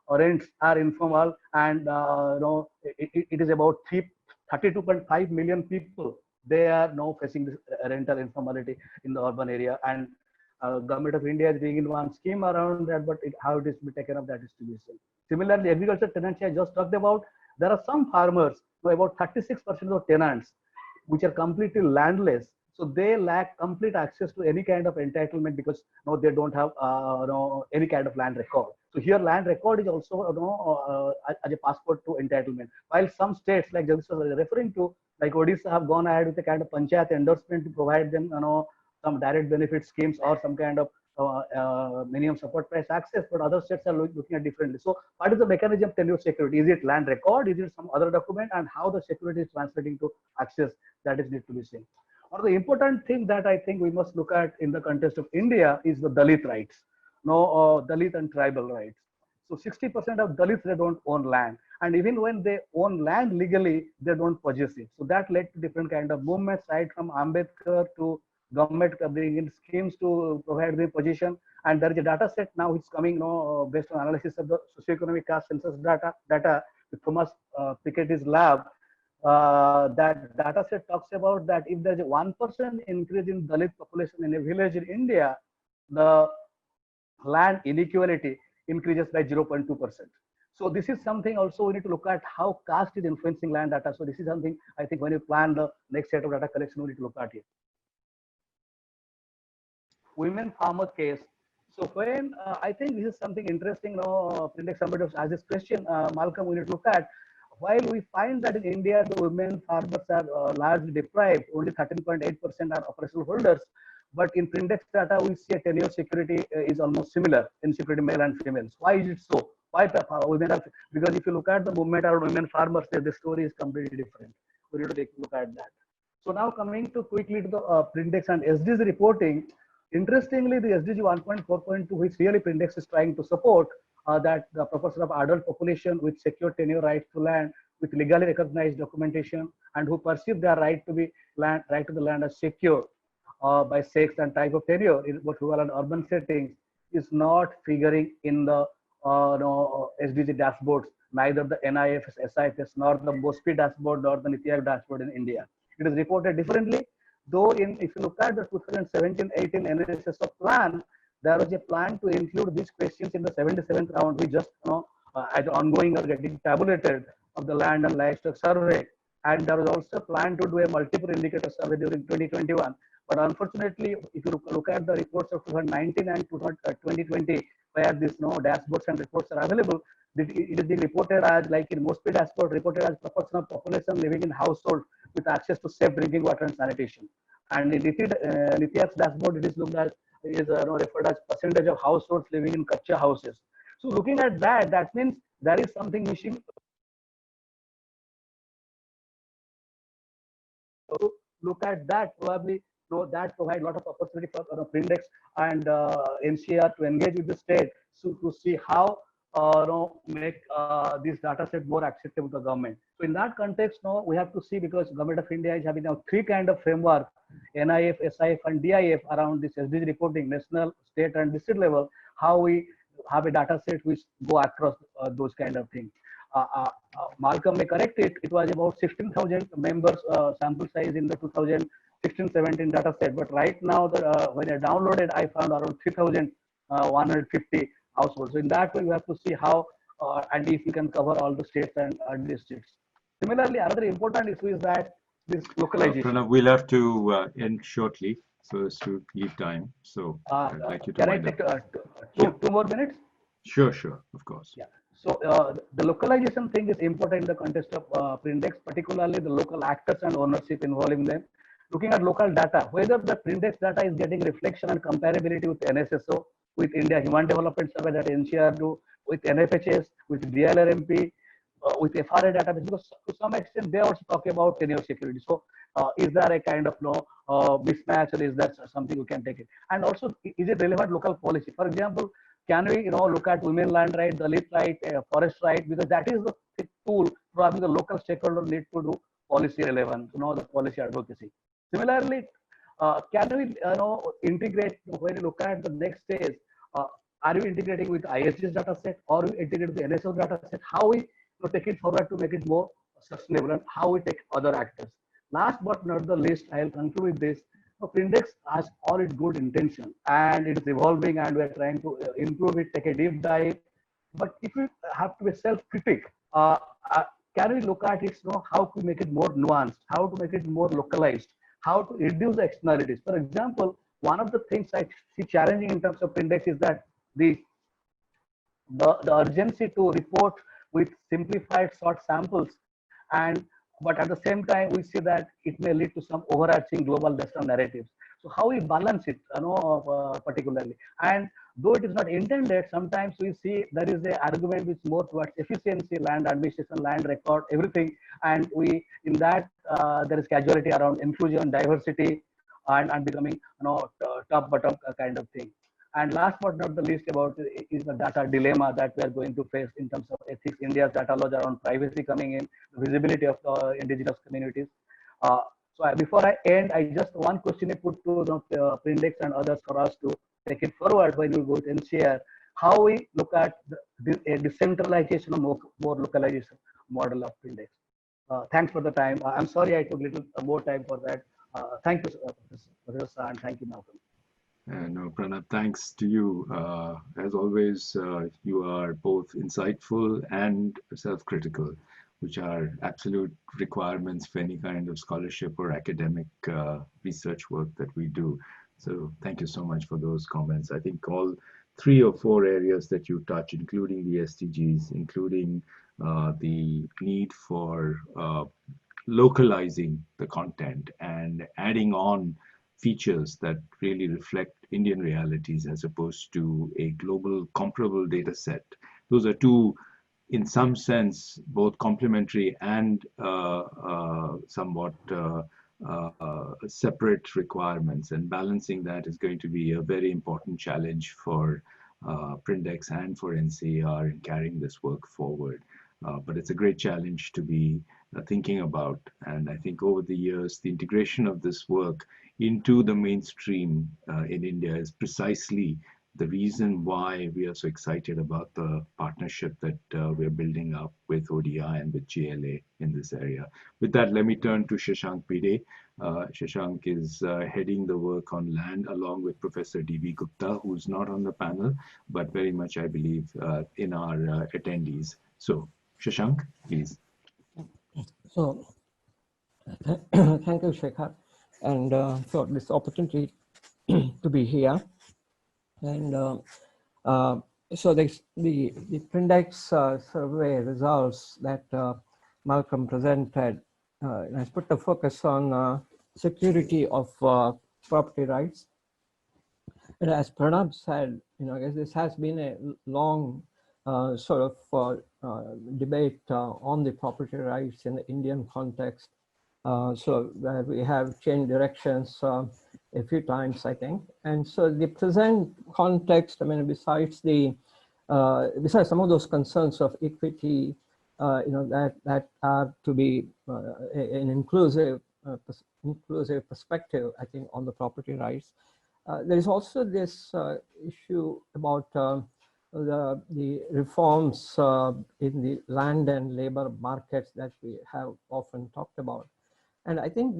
rents are informal, and it is about 32.5 million people. They are now facing this rental informality in the urban area, and government of India is bringing one scheme around that, but how it is to be taken up, that is to be seen. Similarly, agriculture tenancy I just talked about. There are some farmers, about 36% of tenants, which are completely landless. So they lack complete access to any kind of entitlement because they don't have any kind of land record. So here land record is also as a passport to entitlement. While some states like Jagdeesh was referring to, like Odisha, have gone ahead with a kind of panchayat endorsement to provide them some direct benefit schemes or some kind of minimum support price access, but other states are looking at differently. So what is the mechanism of tenure security? Is it land record? Is it some other document? And how the security is translating to access, that is need to be seen. One of the important thing that I think we must look at in the context of India is the Dalit rights, Dalit and tribal rights. So 60% of Dalits, they don't own land. And even when they own land legally, they don't possess it. So that led to different kind of movements, right from Ambedkar to government bringing in schemes to provide the position. And there is a data set now which is coming based on analysis of the socioeconomic caste census data with Thomas Piketty's lab. that data set talks about that if there's a 1% increase in Dalit population in a village in India, the land inequality increases by 0.2%. So this is something also we need to look at how caste is influencing land data. So this is something I think when you plan the next set of data collection, we need to look at it. Women farmer case. So when I think this is something interesting now, Prindex somebody has this question, Malcolm, we need to look at. While we find that in India, the women farmers are largely deprived, only 13.8% are operational holders. But in Prindex data, we see a tenure security is almost similar in security male and females. Why is it so? Why women are, because if you look at the movement around women farmers, the story is completely different. We need to take a look at that. So now coming to quickly to the Prindex and SDG reporting. Interestingly, the SDG 1.4.2, which really Prindex is trying to support, that the proportion of adult population with secure tenure rights to land, with legally recognized documentation, and who perceive their right to be right to the land as secure by sex and type of tenure in both rural and urban settings, is not figuring in the SDG dashboards, neither the NIFS, SIFS, nor the MOSPI dashboard, nor the NCAER dashboard in India. It is reported differently. Though if you look at the 2017-18 NSSO plan, there was a plan to include these questions in the 77th round, which just as ongoing or getting tabulated of the land and livestock survey. And there was also a plan to do a multiple indicator survey during 2021. But unfortunately, if you look at the reports of 2019 and 2020, where these dashboards and reports are available, it is being reported as, like in most dashboard, reported as proportion of population living in household with access to safe drinking water and sanitation. And in NITIA's dashboard, it is looked at referred as percentage of households living in kacha houses. So looking at that, that means there is something missing. So look at that, probably that provide a lot of opportunity for Prindex and NCAER to engage with the state to see how make this data set more acceptable to the government. So in that context, now we have to see, because government of India is having now three kind of framework, NIF, SIF, and DIF around this SDG reporting, national, state, and district level, how we have a data set which go across those kind of things. Malcolm may correct it. It was about 16,000 members sample size in the 2016-17 data set. But right now, when I downloaded, I found around 3,150 households. So in that way, you have to see how and if you can cover all the states and districts. Similarly, another important issue is that this localization. Pranab, we'll have to end shortly so as to leave time. So I'd like you to. Can I take two more minutes? Sure, of course. Yeah. So the localization thing is important in the context of Prindex, particularly the local actors and ownership involving them. Looking at local data, whether the Prindex data is getting reflection and comparability with NSSO, with India Human Development Survey that NCR do, with NFHS, with DLRMP, with FRA database, because to some extent they also talk about tenure security. So is there a kind of mismatch, or is that something you can take it? And also, is it relevant local policy? For example, can we look at women land right, Dalit right, forest right, because that is the tool probably the local stakeholder need to do policy relevance, the policy advocacy. Similarly, can we integrate, when you look at the next stage, are you integrating with ISG's data set, or you integrate with the NSO data set? How we take it forward to make it more sustainable, and how we take other actors. Last but not the least, I'll conclude with this. Prindex has all its good intention, and it is evolving, and we're trying to improve it, take a deep dive. But if we have to be self-critic, can we look at it, how to make it more nuanced, how to make it more localized, how to reduce the externalities. For example, one of the things I see challenging in terms of Prindex is that the urgency to report with simplified short samples, but at the same time we see that it may lead to some overarching global western narratives. So how we balance it, particularly, and though it is not intended, sometimes we see there is an argument which more towards efficiency, land administration, land record, everything, and we in that there is casualty around inclusion, diversity, and becoming top bottom kind of thing. And last but not the least about is the data dilemma that we are going to face in terms of ethics. India's data laws around privacy coming in, the visibility of the indigenous communities. So before I end, I just one question I put to Prindex and others for us to take it forward when we go to NCAER, how we look at the decentralization or more localization model of Prindex. Thanks for the time. I'm sorry I took a little more time for that. Thank you, Professor Shah, and thank you, Malcolm. No, Pranab, thanks to you. As always, you are both insightful and self-critical, which are absolute requirements for any kind of scholarship or academic research work that we do. So thank you so much for those comments. I think all 3 or 4 areas that you touch, including the SDGs, including the need for localizing the content and adding on features that really reflect Indian realities as opposed to a global comparable data set. Those are two, in some sense, both complementary and somewhat separate requirements. And balancing that is going to be a very important challenge for Prindex and for NCAER in carrying this work forward. But it's a great challenge to be thinking about. And I think over the years, the integration of this work into the mainstream in India is precisely the reason why we are so excited about the partnership that we're building up with ODI and with GLA in this area. With that, let me turn to Shashanka Bhide. Shashank is heading the work on land along with Professor D.B. Gupta, who's not on the panel, but very much, I believe, in our attendees. So, Shashank, please. So, thank you, Shekhar, and for this opportunity to be here. And so the Prindex survey results that Malcolm presented has put the focus on security of property rights. And as Pranab said, I guess this has been a long sort of debate on the property rights in the Indian context. So we have changed directions a few times, I think. And so the present context, I mean, besides some of those concerns of equity, that are to be an inclusive perspective, I think, on the property rights. There is also this issue about the reforms in the land and labor markets that we have often talked about. And I think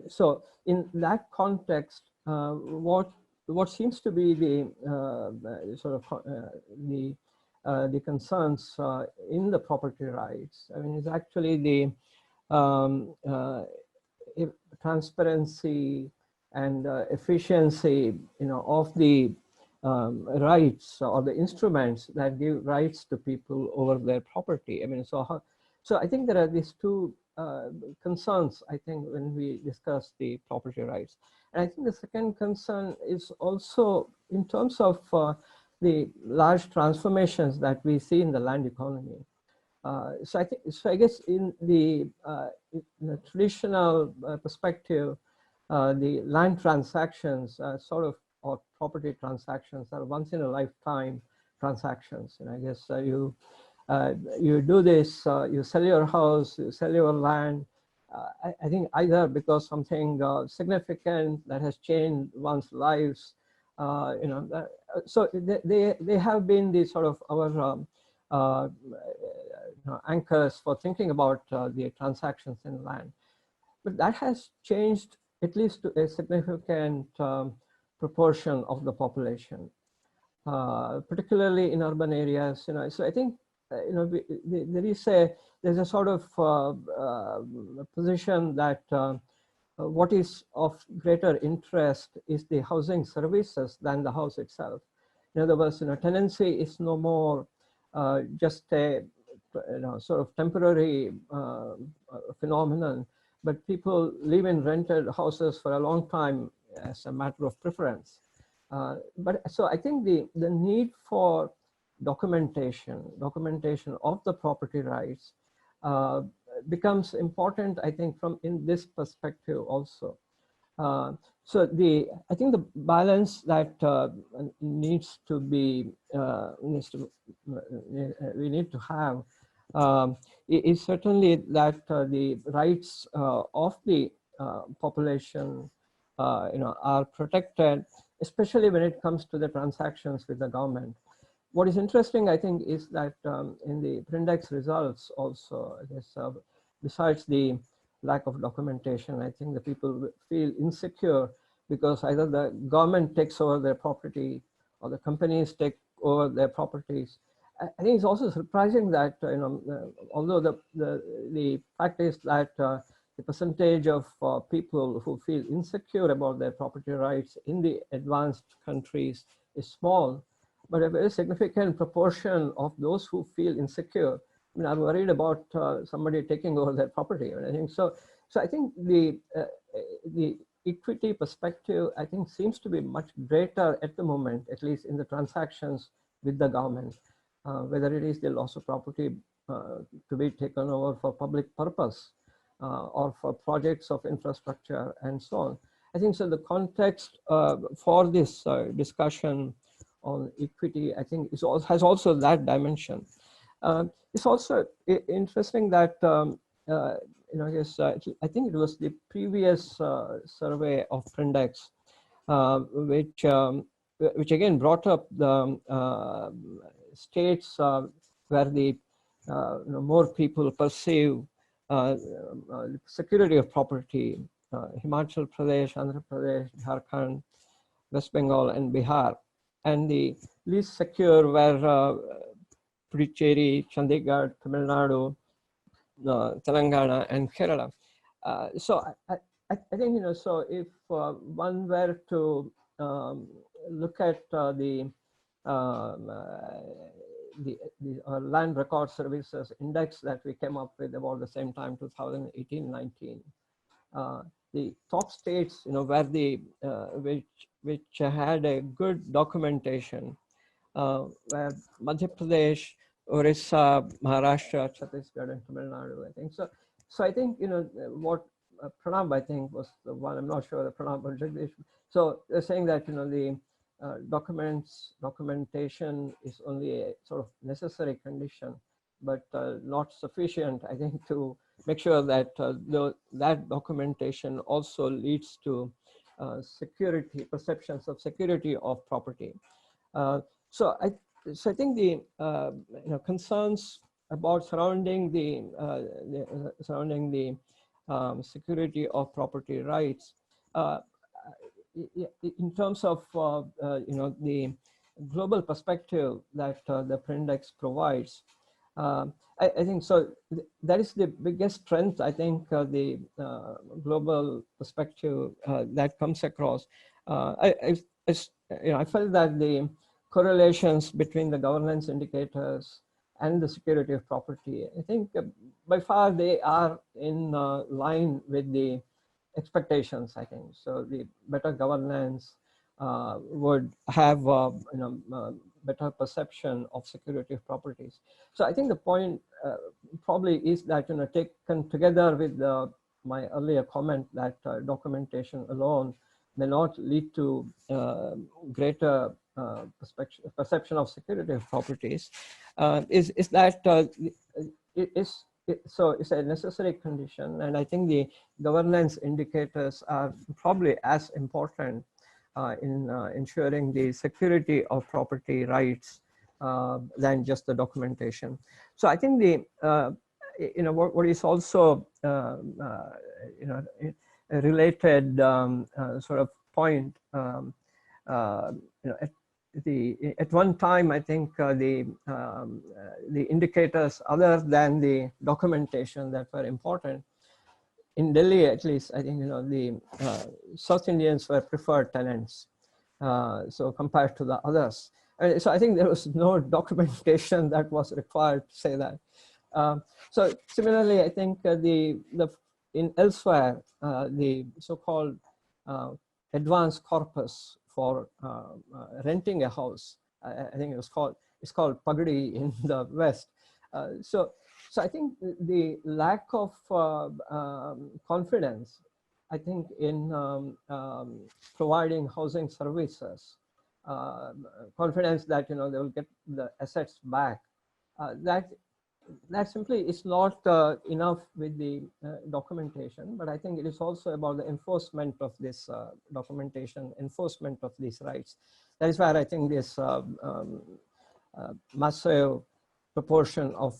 so in that context, what seems to be the sort of the concerns in the property rights, I mean, is actually the transparency and efficiency, of the rights or the instruments that give rights to people over their property. I mean, so I think there are these two concerns, I think, when we discuss the property rights. And I think the second concern is also in terms of the large transformations that we see in the land economy. So I guess in the traditional perspective, the land transactions or property transactions are once in a lifetime transactions. And I guess you do this, you sell your house, you sell your land, I think either because something significant that has changed one's lives, so they have been the sort of our anchors for thinking about the transactions in land. But that has changed at least to a significant proportion of the population, particularly in urban areas. So I think there's a sort of position that what is of greater interest is the housing services than the house itself. In other words, tenancy is no more just a sort of temporary phenomenon, but people live in rented houses for a long time as a matter of preference. But so I think the need for documentation of the property rights becomes important, I think, from in this perspective also. So I think the balance that needs to be we need to have is certainly that the rights of the population are protected, especially when it comes to the transactions with the government. What is interesting, I think, is that in the Prindex results also, I guess besides the lack of documentation, I think the people feel insecure because either the government takes over their property or the companies take over their properties. I think it's also surprising that although the fact is that the percentage of people who feel insecure about their property rights in the advanced countries is small, but a very significant proportion of those who feel insecure, I mean, are worried about somebody taking over their property. And I think so. So I think the equity perspective, I think, seems to be much greater at the moment, at least in the transactions with the government, whether it is the loss of property to be taken over for public purpose or for projects of infrastructure and so on. I think so the context for this discussion on equity, I think, has also that dimension. It's also interesting that I guess I think it was the previous survey of Prindex, which again brought up the states where the more people perceive security of property: Himachal Pradesh, Andhra Pradesh, Jharkhand, West Bengal, and Bihar. And the least secure were Puducherry, Chandigarh, Tamil Nadu, Telangana, and Kerala. So I think, so if one were to look at the Land Record Services Index that we came up with about the same time, 2018-19, the top states, where the which had a good documentation were Madhya Pradesh, Orissa, Maharashtra, Chhattisgarh, and Tamil Nadu, I think. So I think, what Pranab, I think, was the one, I'm not sure, the Pranab or Jagdeesh. So they're saying that, the documentation is only a sort of necessary condition, but not sufficient, I think, to make sure that that documentation also leads to security, perceptions of security of property. So I think the concerns about surrounding the security of property rights in terms of the global perspective that the Prindex provides. I think so. That is the biggest strength, I think, the global perspective that comes across. I felt that the correlations between the governance indicators and the security of property, I think by far they are in line with the expectations, I think. So the better governance would have better perception of security of properties. So I think the point probably is that, taken together with my earlier comment that documentation alone may not lead to greater perception of security of properties, is that so it's a necessary condition. And I think the governance indicators are probably as important in ensuring the security of property rights than just the documentation. So I think the what is also a related sort of point. At one time, I think the indicators other than the documentation that were important in Delhi, at least, I think the South Indians were preferred tenants. So compared to the others, and so I think there was no documentation that was required to say that. So similarly, I think in elsewhere the so-called advanced corpus for renting a house, I think it's called Pagdi in the West. So I think the lack of confidence, I think, in providing housing services, confidence that they will get the assets back, that simply is not enough with the documentation. But I think it is also about the enforcement of this documentation, enforcement of these rights. That is where I think this massive proportion of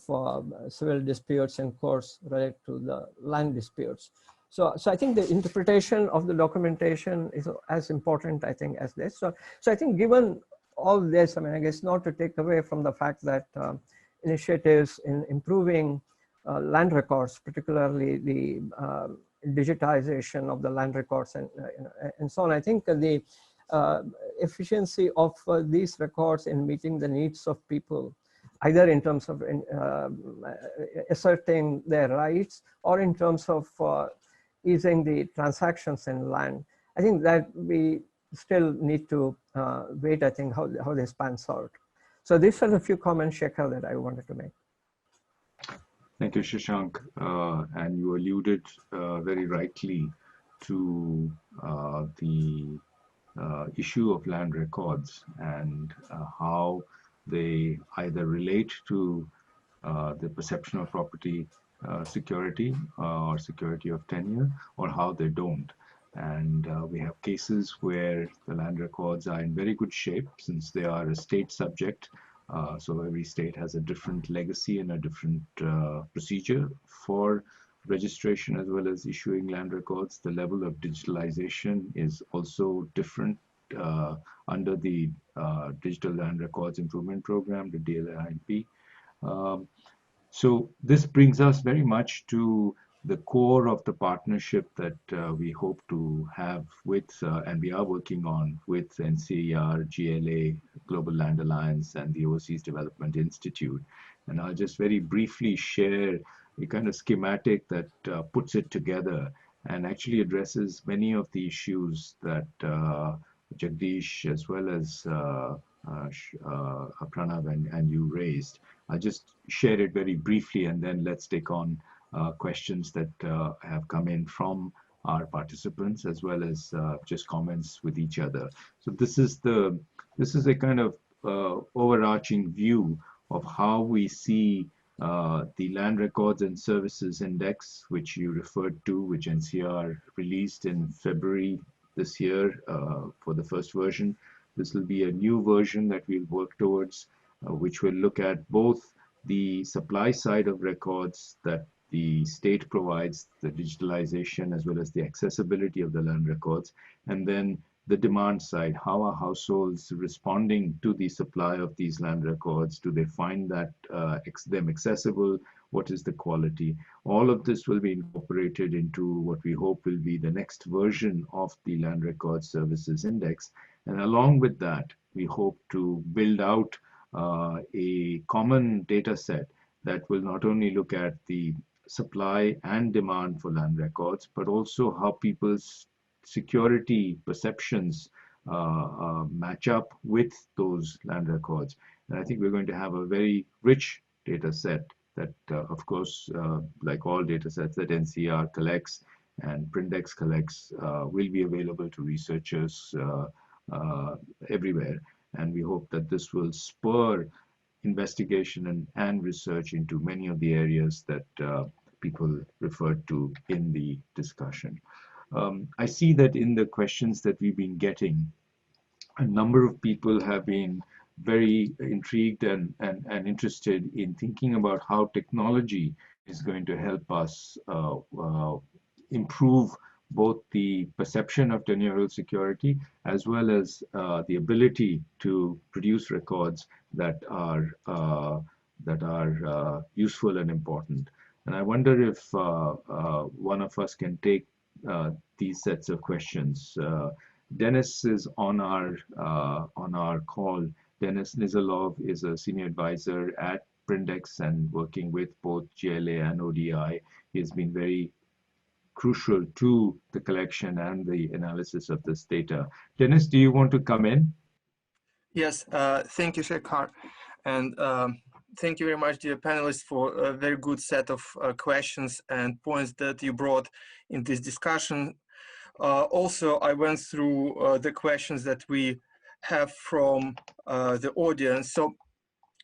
civil disputes in courts related to the land disputes. So I think the interpretation of the documentation is as important, I think, as this. So I think given all this, I mean, I guess not to take away from the fact that initiatives in improving land records, particularly the digitization of the land records and so on. I think the efficiency of these records in meeting the needs of people, either in terms of asserting their rights or in terms of easing the transactions in land. I think that we still need to wait, I think, how this pans out. So these are a few comments, Shekhar, that I wanted to make. Thank you, Shashank. And you alluded very rightly to the issue of land records and how they either relate to the perception of property security or security of tenure, or how they don't. And we have cases where the land records are in very good shape since they are a state subject. So every state has a different legacy and a different procedure for registration as well as issuing land records. The level of digitalization is also different under the Digital Land Records Improvement Program, the DLRIP. So this brings us very much to the core of the partnership that we hope to have with, and we are working on with NCAER, GLA, Global Land Alliance, and the Overseas Development Institute. And I'll just very briefly share a kind of schematic that puts it together and actually addresses many of the issues that Jagdeesh as well as Pranab and you raised. I'll just share it very briefly and then let's take on questions that have come in from our participants as well as just comments with each other. So this is a kind of overarching view of how we see the Land Records and Services Index, which you referred to, which NCR released in February this year for the first version. This will be a new version that we'll work towards, which will look at both the supply side of records that the state provides, the digitalization as well as the accessibility of the land records, and then the demand side. How are households responding to the supply of these land records? Do they find that them accessible? What is the quality? All of this will be incorporated into what we hope will be the next version of the Land Records Services Index. And along with that, we hope to build out a common data set that will not only look at the supply and demand for land records, but also how people's security perceptions match up with those land records. And I think we're going to have a very rich data set that, of course, like all data sets that NCR collects and Prindex collects, will be available to researchers everywhere. And we hope that this will spur investigation and research into many of the areas that people referred to in the discussion. I see that in the questions that we've been getting, a number of people have been very intrigued and interested in thinking about how technology is going to help us improve both the perception of tenure security as well as the ability to produce records that are useful and important. And I wonder if one of us can take these sets of questions. Dennis is on our call. Dennis Nizalov is a senior advisor at Prindex and working with both GLA and ODI. He has been very crucial to the collection and the analysis of this data. Dennis, do you want to come in? Yes, thank you, Shekhar. And thank you very much, dear panelists, for a very good set of questions and points that you brought in this discussion. Also, I went through the questions that we have from the audience. So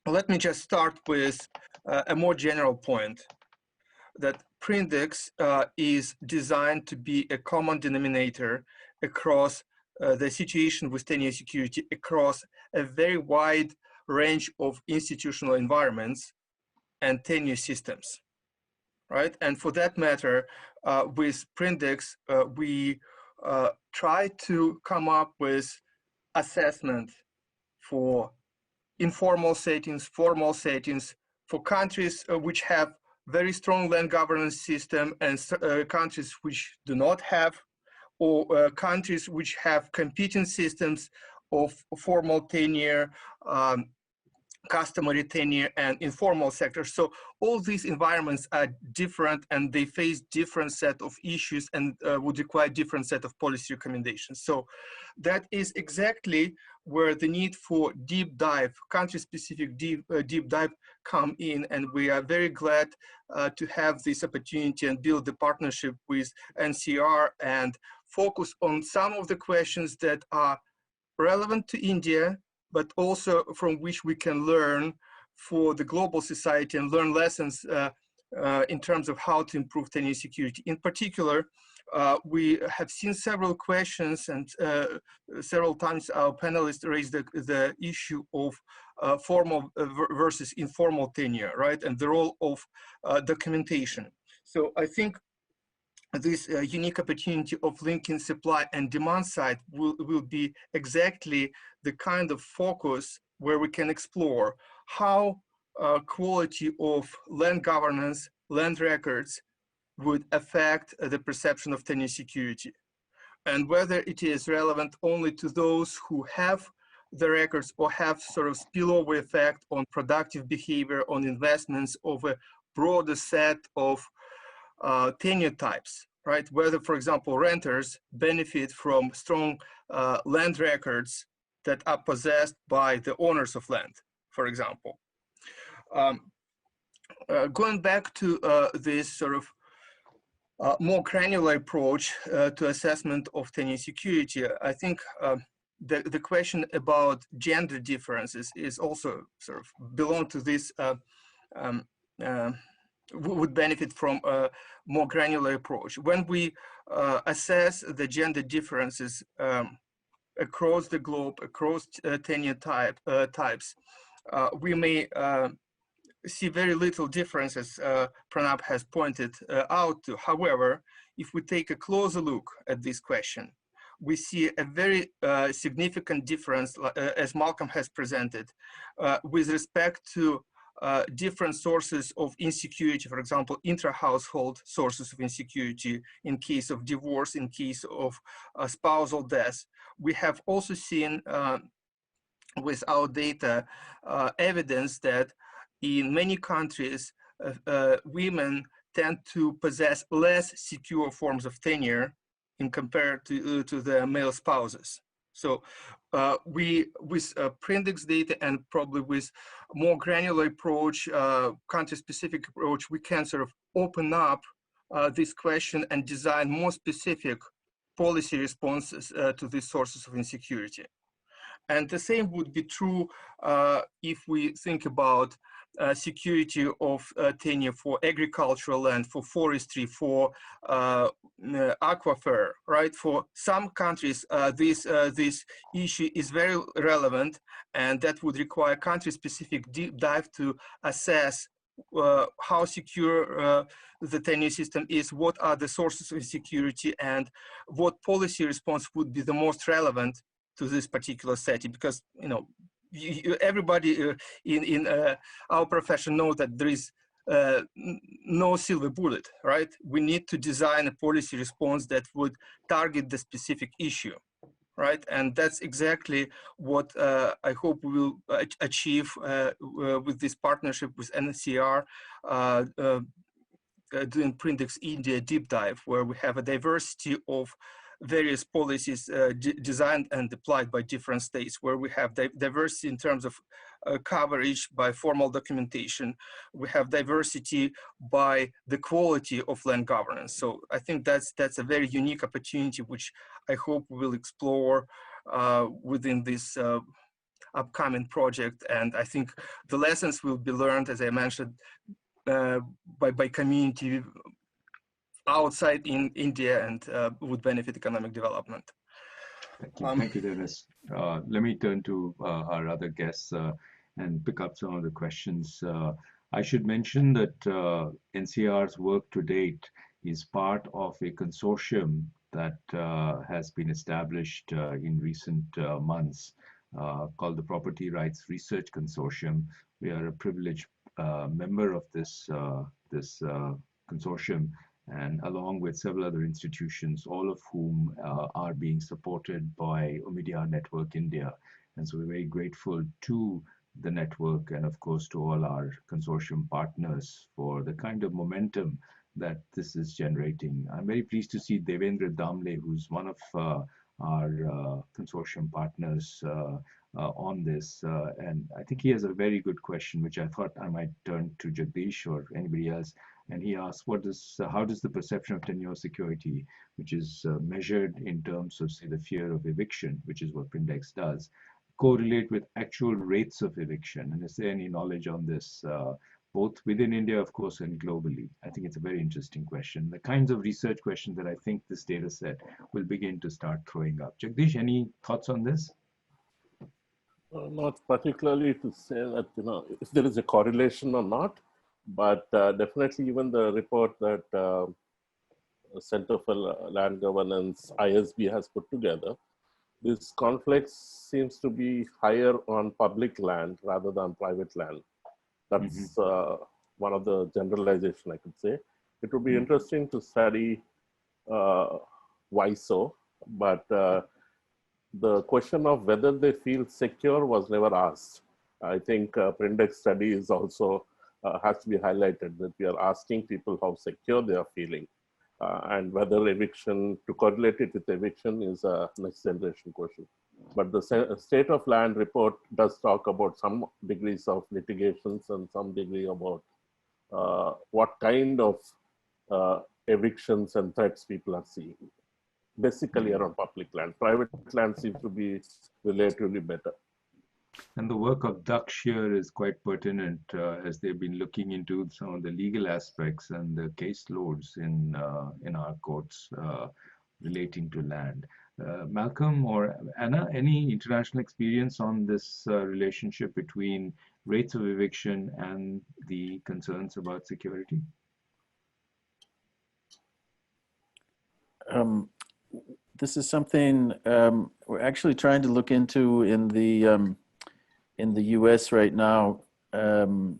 let me just start with a more general point, that Prindex is designed to be a common denominator across the situation with tenure security across a very wide range of institutional environments and tenure systems, right? And for that matter, with Prindex, we try to come up with assessment for informal settings, formal settings, for countries which have very strong land governance system and countries which do not have, or countries which have competing systems of formal tenure, customary tenure, and informal sector. So all these environments are different and they face different set of issues and would require different set of policy recommendations. So that is exactly where the need for deep dive, country-specific deep dive come in, and we are very glad to have this opportunity and build the partnership with NCAER and focus on some of the questions that are relevant to India, but also from which we can learn for the global society and learn lessons in terms of how to improve tenure security. In particular, we have seen several questions and several times our panelists raised the issue of formal versus informal tenure, right? And the role of documentation. So I think this unique opportunity of linking supply and demand side will be exactly the kind of focus where we can explore how quality of land governance, land records would affect the perception of tenure security, and whether it is relevant only to those who have the records or have sort of spillover effect on productive behavior, on investments of a broader set of tenure types, right? Whether, for example, renters benefit from strong land records that are possessed by the owners of land, for example. Going back to this sort of more granular approach to assessment of tenure security, I think the question about gender differences is also sort of belong to this would benefit from a more granular approach. When we assess the gender differences across the globe, across tenure types, we may see very little differences Pranab has pointed out to. However, if we take a closer look at this question, we see a very significant difference, as Malcolm has presented, with respect to different sources of insecurity, for example, intra-household sources of insecurity in case of divorce, in case of spousal death. We have also seen with our data evidence that in many countries, women tend to possess less secure forms of tenure in compared to their male spouses. So with Prindex data and probably with more granular approach, country-specific approach, we can sort of open up this question and design more specific policy responses to these sources of insecurity. And the same would be true if we think about security of tenure for agricultural land, for forestry, for aquifer, right? For some countries, this issue is very relevant, and that would require country-specific deep dive to assess how secure the tenure system is, what are the sources of insecurity, and what policy response would be the most relevant to this particular setting. Because, you know, everybody in our profession knows that there is no silver bullet, right? We need to design a policy response that would target the specific issue, right? And that's exactly what I hope we will achieve with this partnership with NCAER, doing Prindex India deep dive, where we have a diversity of various policies designed and applied by different states, where we have diversity in terms of coverage by formal documentation. We have diversity by the quality of land governance. So I think that's a very unique opportunity, which I hope we will explore within this upcoming project. And I think the lessons will be learned, as I mentioned, by community outside in India, and would benefit economic development. Thank you, Dennis. Let me turn to our other guests and pick up some of the questions. I should mention that NCR's work to date is part of a consortium that has been established in recent months called the Property Rights Research Consortium. We are a privileged member of this consortium, and along with several other institutions, all of whom are being supported by Omidyar Network India. And so we're very grateful to the network and of course to all our consortium partners for the kind of momentum that this is generating. I'm very pleased to see Devendra Damle, who's one of our consortium partners on this. And I think he has a very good question, which I thought I might turn to Jagdeesh or anybody else. And he asks, how does the perception of tenure security, which is measured in terms of, say, the fear of eviction, which is what Prindex does, correlate with actual rates of eviction? And is there any knowledge on this, both within India, of course, and globally? I think it's a very interesting question. The kinds of research questions that I think this data set will begin to start throwing up. Jagdeesh, any thoughts on this? Not particularly to say that, if there is a correlation or not, but definitely even the report that Center for Land Governance, ISB, has put together, this conflict seems to be higher on public land rather than private land. That's one of the generalization I could say. It would be interesting to study why so, but the question of whether they feel secure was never asked. I think Prindex study is also has to be highlighted, that we are asking people how secure they are feeling, and whether eviction, to correlate it with eviction, is a next generation question. But the State of Land report does talk about some degrees of litigations and some degree about what kind of evictions and threats people are seeing, basically around public land. Private land seems to be relatively better. And the work of Daksh here is quite pertinent as they've been looking into some of the legal aspects and the caseloads in our courts relating to land. Malcolm or Anna, any international experience on this relationship between rates of eviction and the concerns about security? This is something we're actually trying to look into in the U.S. right now, and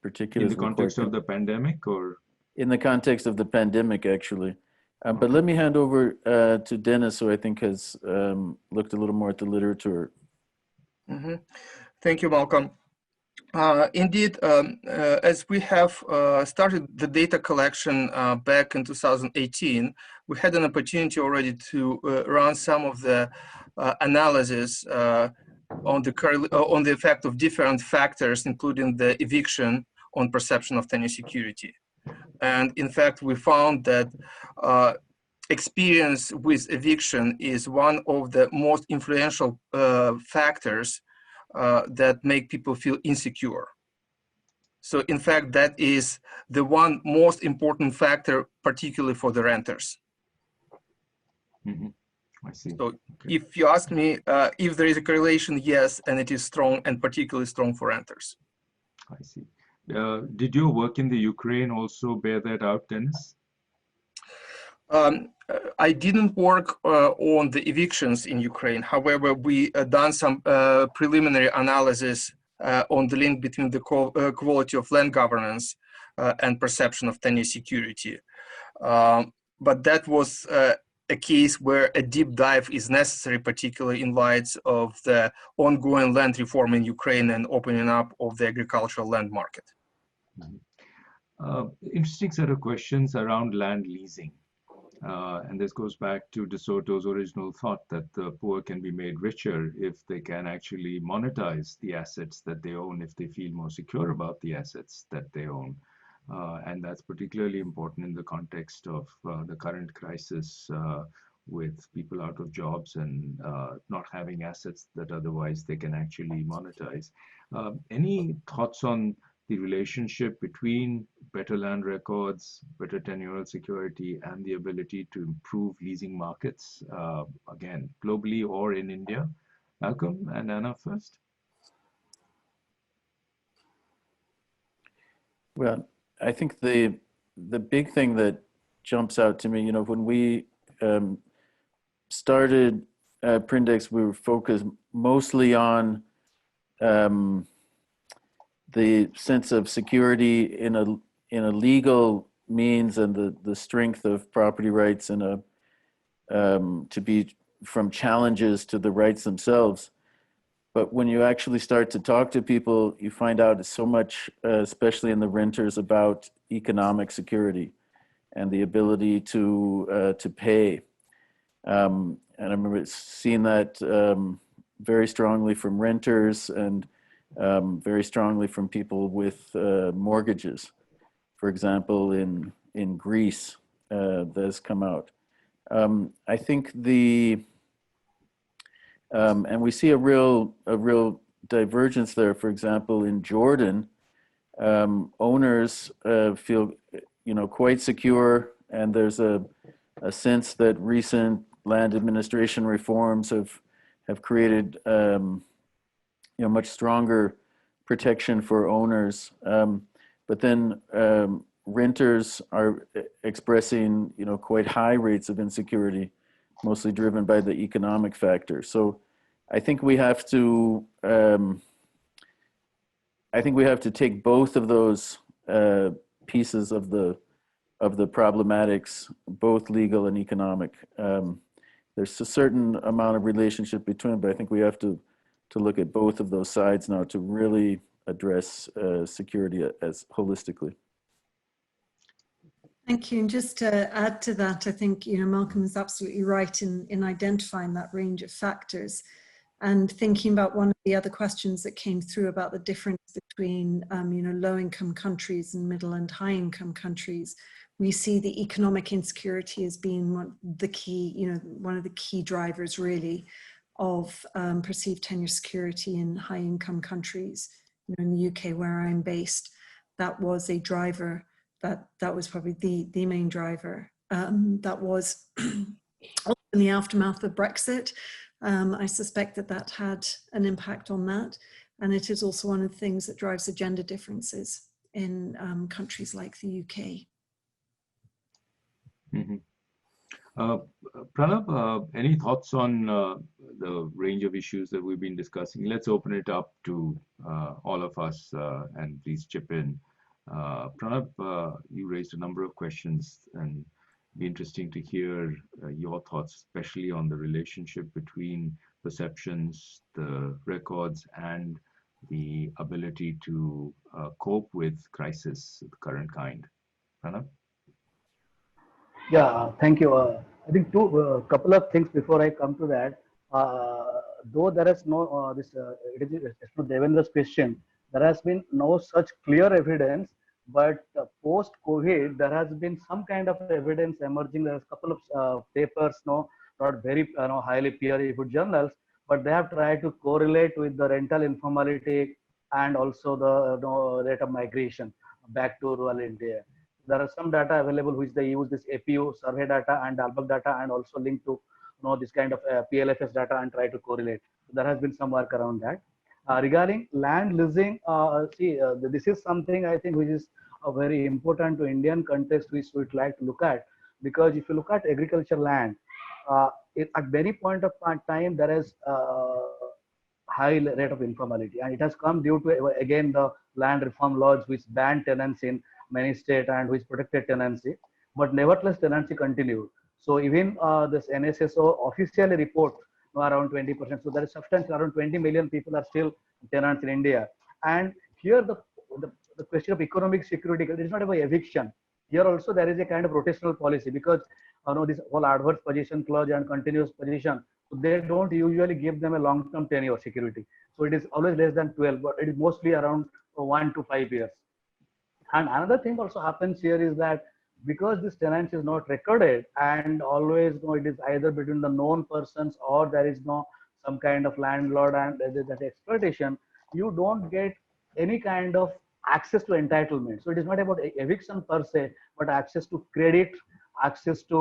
particularly in the context of the pandemic, or in the context of the pandemic, actually. But let me hand over to Dennis, who I think has looked a little more at the literature. Thank you, Malcolm. Indeed, as we have started the data collection back in 2018, we had an opportunity already to run some of the analysis on the effect of different factors, including the eviction on perception of tenure security. And in fact, we found that experience with eviction is one of the most influential factors that make people feel insecure. So in fact, that is the one most important factor, particularly for the renters. I see. So if you ask me if there is a correlation, yes, and it is strong and particularly strong for renters. I see. Did your work in the Ukraine also bear that out, Dennis? I didn't work on the evictions in Ukraine. However, we done some preliminary analysis on the link between the quality of land governance and perception of tenure security. But that was a case where a deep dive is necessary, particularly in light of the ongoing land reform in Ukraine and opening up of the agricultural land market. Interesting set of questions around land leasing. And this goes back to De Soto's original thought that the poor can be made richer if they can actually monetize the assets that they own, if they feel more secure about the assets that they own. And that's particularly important in the context of the current crisis with people out of jobs and not having assets that otherwise they can actually monetize. Any thoughts on the relationship between better land records, better tenure security, and the ability to improve leasing markets, again, globally or in India? Malcolm and Anna first. Well, I think the big thing that jumps out to me, when we started Prindex, we were focused mostly on the sense of security in a legal means and the strength of property rights in a to be from challenges to the rights themselves. But when you actually start to talk to people, you find out it's so much, especially in the renters, about economic security and the ability to pay. And I remember seeing that very strongly from renters and very strongly from people with mortgages. For example, in Greece, that has come out. I think and we see a real divergence there. For example, in Jordan, owners feel quite secure, and there's a sense that recent land administration reforms have created much stronger protection for owners. But then renters are expressing quite high rates of insecurity, mostly driven by the economic factor. So I think we have to take both of those pieces of the problematics, both legal and economic. There's a certain amount of relationship between, but I think we have to look at both of those sides now to really address security as holistically. Thank you. And just to add to that, I think Malcolm is absolutely right in identifying that range of factors. And thinking about one of the other questions that came through about the difference between low-income countries and middle and high-income countries, we see the economic insecurity as being one of the key drivers really of perceived tenure security in high-income countries. In the UK, where I'm based, that was a driver. That was probably the main driver. That was in the aftermath of Brexit. I suspect that had an impact on that. And it is also one of the things that drives the gender differences in countries like the UK. Mm-hmm. Pranab, any thoughts on the range of issues that we've been discussing? Let's open it up to all of us and please chip in. Pranab, you raised a number of questions, and it'd be interesting to hear your thoughts, especially on the relationship between perceptions, the records, and the ability to cope with crisis of the current kind. Pranab? Yeah, thank you. I think couple of things before I come to that. Though there is no it is to Devendra's question, there has been no such clear evidence. But post-COVID, there has been some kind of evidence emerging. There's a couple of papers, not very highly peer-reviewed journals, but they have tried to correlate with the rental informality and also the rate of migration back to rural India. There are some data available which they use this APU survey data and Dalbak data and also linked to this kind of PLFS data and try to correlate. So there has been some work around that. Regarding land leasing, this is something I think which is very important to Indian context which we'd like to look at, because if you look at agriculture land, at many point of time there is high rate of informality, and it has come due to again the land reform laws which ban tenants in many states and which protected tenancy, but nevertheless tenancy continued. So even this NSSO officially report around 20%. So there is substance around 20 million people are still tenants in India. And here the question of economic security, it is not about eviction. Here also there is a kind of rotational policy, because this whole adverse possession clause and continuous possession, so they don't usually give them a long-term tenure security. So it is always less than 12, but it is mostly around 1 to 5 years. And another thing also happens here is that because this tenancy is not recorded, and always it is either between the known persons or there is no some kind of landlord and that exploitation, you don't get any kind of access to entitlement. So it is not about eviction per se, but access to credit, access to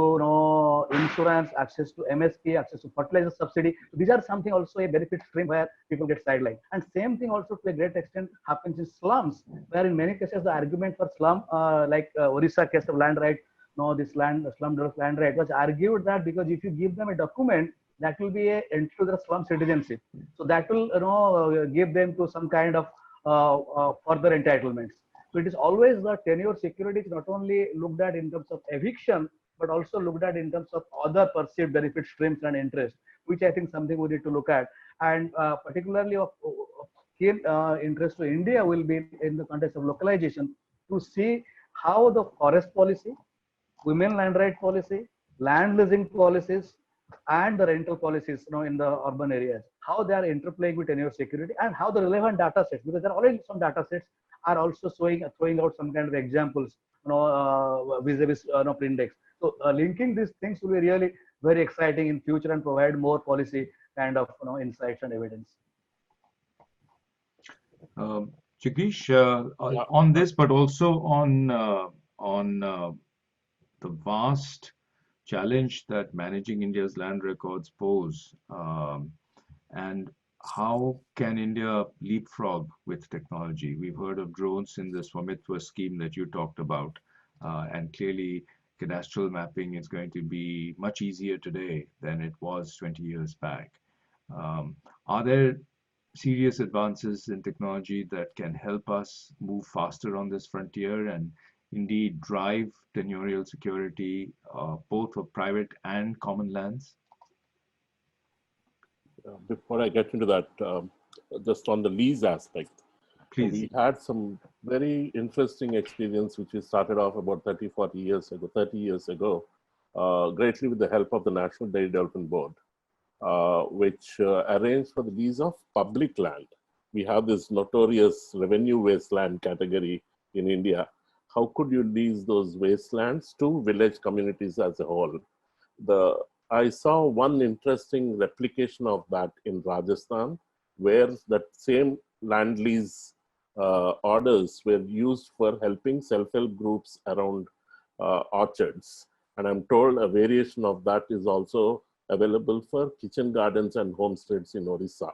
insurance, access to MSP, access to fertilizer subsidy. These are something also a benefit stream where people get sidelined. And same thing also to a great extent happens in slums, where in many cases the argument for slum, like Orissa case of land right, this slum developed land right was argued that because if you give them a document, that will be a entry to the slum citizenship. So that will give them to some kind of further entitlements. So it is always the tenure security is not only looked at in terms of eviction, but also looked at in terms of other perceived benefit streams and interest, which I think something we need to look at. And particularly of keen interest to India will be in the context of localization to see how the forest policy, women land right policy, land leasing policies, and the rental policies in the urban areas, how they are interplaying with tenure security, and how the relevant data sets, because there are already some data sets are also throwing out some kind of examples vis-a-vis Prindex. So linking these things will be really very exciting in future and provide more policy kind of insights and evidence. Jagdeesh, on this, but also on the vast challenge that managing India's land records pose, and how can India leapfrog with technology? We've heard of drones in the Swamitwa scheme that you talked about, and clearly cadastral mapping is going to be much easier today than it was 20 years back. Are there serious advances in technology that can help us move faster on this frontier and indeed drive tenurial security, both for private and common lands? Before I get into that, just on the lease aspect, Please. We had some very interesting experience, which we started off about 30 years ago, greatly with the help of the National Dairy Development Board, which arranged for the lease of public land. We have this notorious revenue wasteland category in India. How could you lease those wastelands to village communities as a whole? I saw one interesting replication of that in Rajasthan, where that same land lease orders were used for helping self-help groups around orchards. And I'm told a variation of that is also available for kitchen gardens and homesteads in Orissa,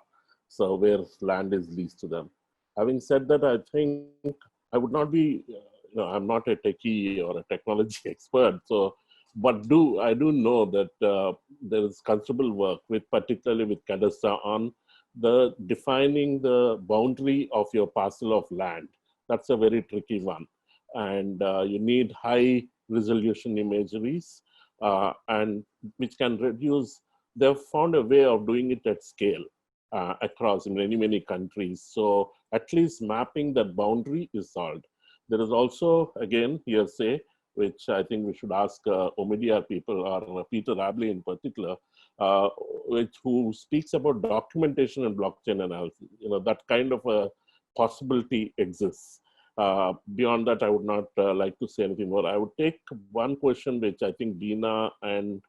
so where land is leased to them. Having said that, I think I would not be, I'm not a techie or a technology expert, so but I do know that there is considerable work particularly with cadastre on the defining the boundary of your parcel of land. That's a very tricky one, and you need high resolution imageries, and which can reduce. They've found a way of doing it at scale across many countries. So at least mapping that boundary is solved. There is also, again, hearsay, which I think we should ask Omidyar people or Peter Abley in particular, who speaks about documentation and blockchain analysis. That kind of a possibility exists. Beyond that, I would not like to say anything more. I would take one question which I think Dina and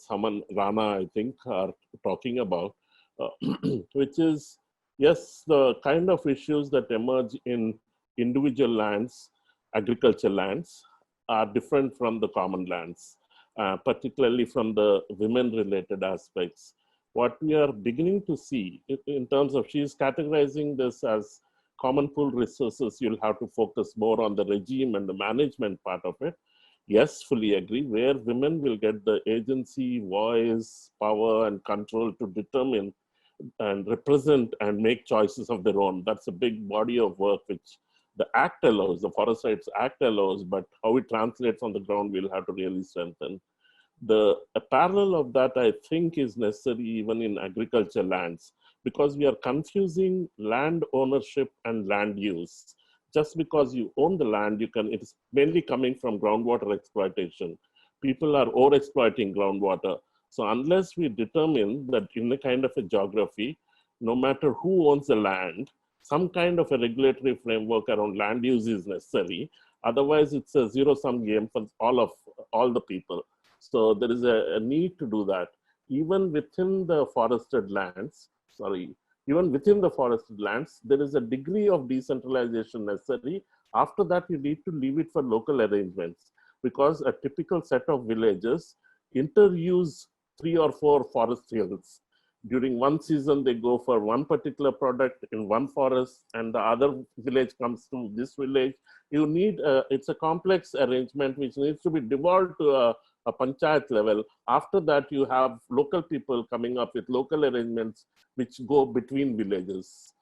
Saman Rana, I think, are talking about, which is, yes, the kind of issues that emerge in individual lands, agriculture lands, are different from the common lands, particularly from the women-related aspects. What we are beginning to see in terms of, she is categorizing this as common pool resources, you'll have to focus more on the regime and the management part of it. Yes, fully agree, where women will get the agency, voice, power, and control to determine and represent and make choices of their own. That's a big body of work which the Act allows, the Forest Rights Act allows, but how it translates on the ground, we'll have to really strengthen. A parallel of that, I think, is necessary even in agriculture lands, because we are confusing land ownership and land use. Just because you own the land, it's mainly coming from groundwater exploitation. People are over-exploiting groundwater. So unless we determine that in a kind of a geography, no matter who owns the land, some kind of a regulatory framework around land use is necessary. Otherwise, it's a zero-sum game for all the people. So there is a need to do that. Even within the forested lands, there is a degree of decentralization necessary. After that, you need to leave it for local arrangements. because a typical set of villages interuse 3 or 4 forest hills. During one season, they go for one particular product in one forest, and the other village comes to this village. You need, it's a complex arrangement which needs to be devolved to a panchayat level. After that, you have local people coming up with local arrangements which go between villages.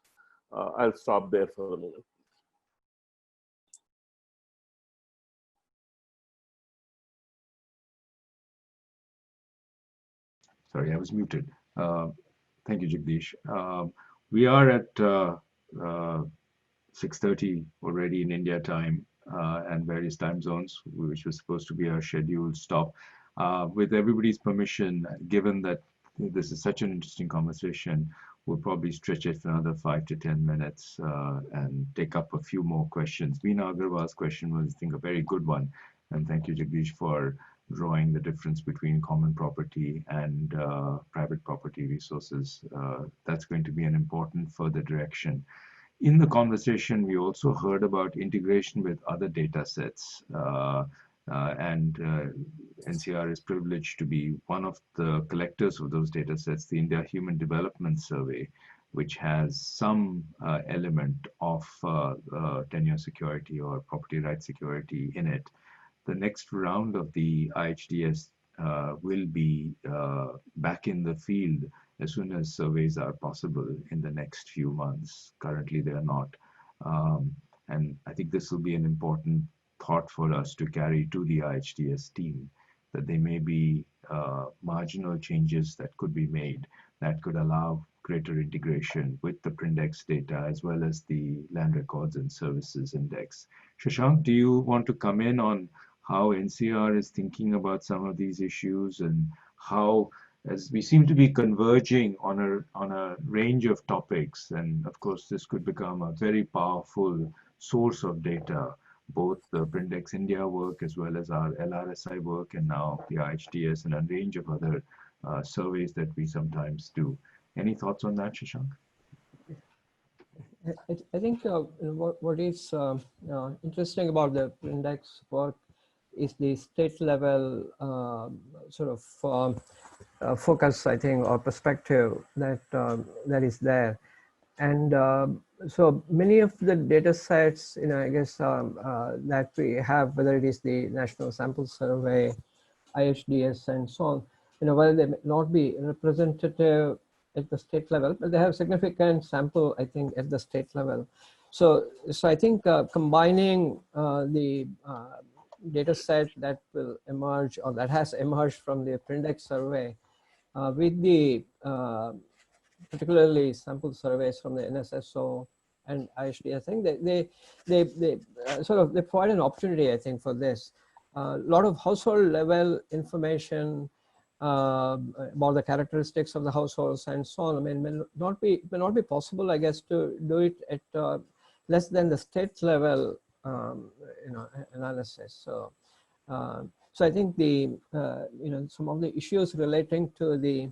I'll stop there for a moment. Sorry, I was muted. Thank you, Jagdeesh. We are at 6:30 already in India time and various time zones, which was supposed to be our scheduled stop. With everybody's permission, given that this is such an interesting conversation, we'll probably stretch it for another 5 to 10 minutes and take up a few more questions. Veena Agarwal's question was, I think, a very good one. And thank you, Jagdeesh, for drawing the difference between common property and private property resources. That's going to be an important further direction. In the conversation, we also heard about integration with other data sets. NCR is privileged to be one of the collectors of those data sets, the India Human Development Survey, which has some element of tenure security or property rights security in it. The next round of the IHDS will be back in the field as soon as surveys are possible in the next few months. Currently, they are not. And I think this will be an important thought for us to carry to the IHDS team, that there may be marginal changes that could be made that could allow greater integration with the Prindex data as well as the Land Records and Services Index. Shashank, do you want to come in on how NCR is thinking about some of these issues and how, as we seem to be converging on a range of topics, and of course this could become a very powerful source of data, both the Prindex India work as well as our LRSI work and now the IHDS and a range of other surveys that we sometimes do. Any thoughts on that, Shashank? I think what is interesting about the Prindex work is the state level sort of focus, I think, or perspective that that is there. And so many of the data sets, I guess that we have, whether it is the National Sample Survey, IHDS, and so on, while they may not be representative at the state level, but they have significant sample, I think, at the state level. So I think combining the data set that will emerge or that has emerged from the Prindex survey with the particularly sample surveys from the NSSO and IHD, I think they provide an opportunity, I think, for this. A lot of household level information about the characteristics of the households and so on. I mean, may not be possible, I guess, to do it at less than the state level, analysis. So I think the some of the issues relating to the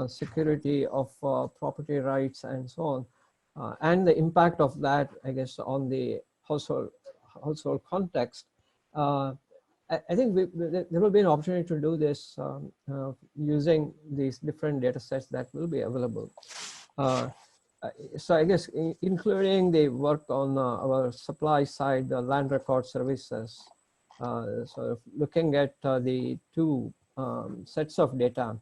security of property rights and so on, and the impact of that, I guess, on the household context. I think there will be an opportunity to do this using these different data sets that will be available. So I guess including the work on our supply side, the land record services, sort of looking at the two sets of data,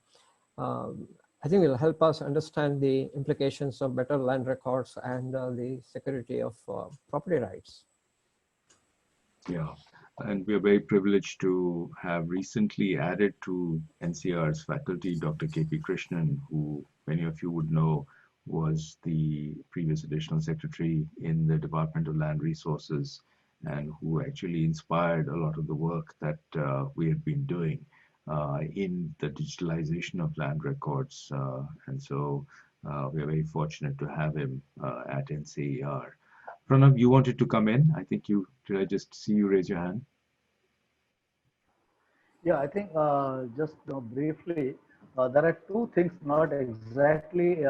I think will help us understand the implications of better land records and the security of property rights. Yeah, and we are very privileged to have recently added to NCR's faculty Dr. K.P. Krishnan, who many of you would know was the previous additional secretary in the Department of Land Resources, and who actually inspired a lot of the work that we have been doing in the digitalization of land records. And so we are very fortunate to have him at NCAER. Pranab, you wanted to come in? I think did I just see you raise your hand? Yeah, I think just briefly, there are two things not exactly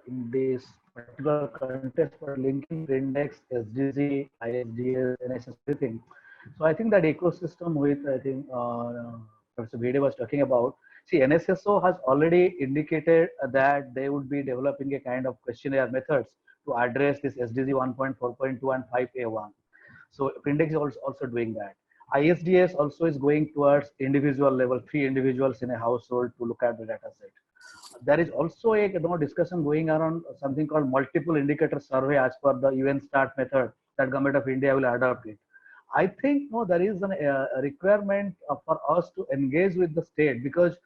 in this particular context, but linking Prindex, SDG, ISDS, NSS, everything. So I think that ecosystem with, I think Professor Bhide was talking about, see, NSSO has already indicated that they would be developing a kind of questionnaire methods to address this SDG 1.4.2 and 5A1. So Prindex is also doing that. ISDS also is going towards individual level, 3 individuals in a household to look at the data set. There is also a discussion going around something called multiple indicator survey as per the UN START method that Government of India will adopt it. I think there is a requirement for us to engage with the state, because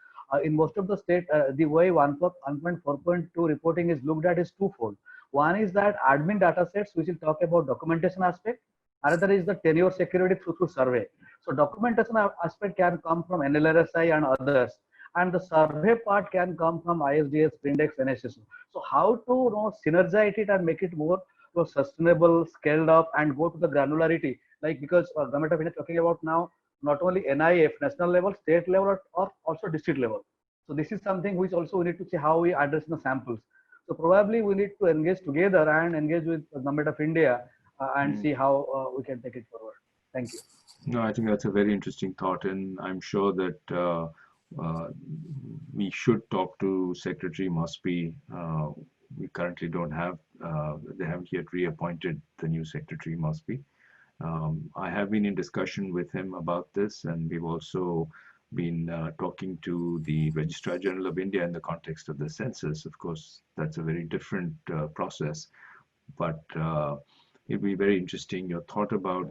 in most of the state, the way 1.4.2 reporting is looked at is twofold. One is that admin data sets, which will talk about documentation aspect. Another is the tenure security through survey. So documentation aspect can come from NLRSI and others, and the survey part can come from ISDS, Prindex, NSSO. So how to synergize it and make it more sustainable, scaled up, and go to the granularity, like, because Government of India is talking about now not only NIF, national level, state level, or also district level. So this is something which also we need to see how we address the samples. So probably we need to engage together and engage with the Government of India and see how we can take it forward. Thank you. No, I think that's a very interesting thought, and I'm sure that we should talk to Secretary Mosby. We currently don't have, they haven't yet reappointed the new Secretary Mosby. I have been in discussion with him about this, and we've also been talking to the Registrar General of India in the context of the census. Of course, that's a very different process, but it'd be very interesting, your thought about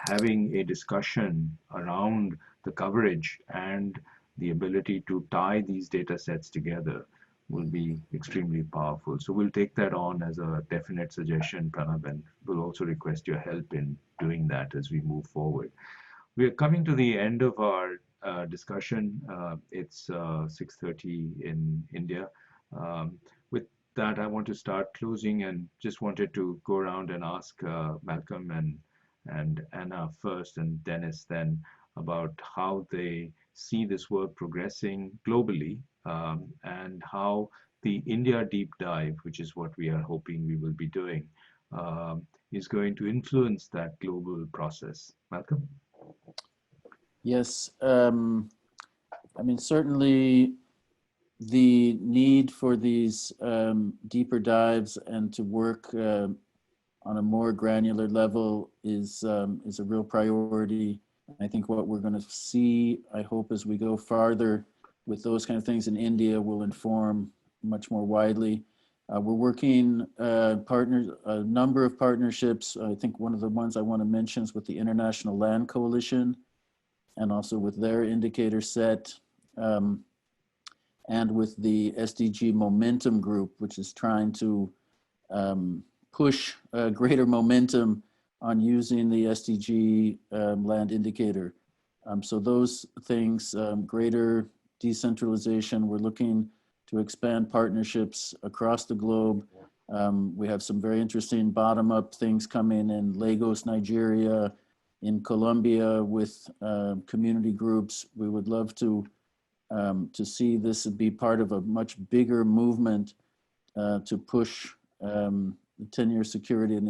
having a discussion around the coverage and the ability to tie these data sets together will be extremely powerful. So we'll take that on as a definite suggestion, Pranab, and we'll also request your help in doing that as we move forward. We are coming to the end of our discussion. It's 6:30 in India. With that, I want to start closing and just wanted to go around and ask Malcolm and Anna first, and Dennis then, about how they see this work progressing globally, and how the India deep dive, which is what we are hoping we will be doing, is going to influence that global process. Malcolm? Yes, I mean, certainly the need for these deeper dives and to work on a more granular level is a real priority. I think what we're going to see, I hope, as we go farther with those kind of things in India will inform much more widely. We're working a number of partnerships. I think one of the ones I want to mention is with the International Land Coalition, and also with their indicator set, and with the SDG Momentum Group, which is trying to push greater momentum on using the SDG land indicator. So those things, greater decentralization, we're looking to expand partnerships across the globe. We have some very interesting bottom-up things coming in Lagos, Nigeria, in Colombia with community groups. We would love to see this be part of a much bigger movement to push the tenure security and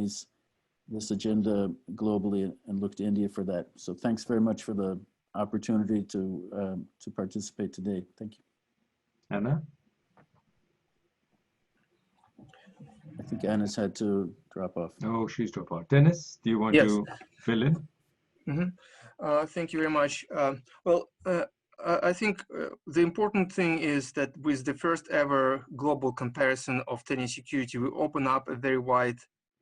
this agenda globally, and look to India for that. So thanks very much for the opportunity to participate today. Thank you. Anna? I think Anna's had to drop off. Oh, she's dropped off. Dennis, do you want to fill in? Thank you very much. I think the important thing is that with the first ever global comparison of tenure security, we open up a very wide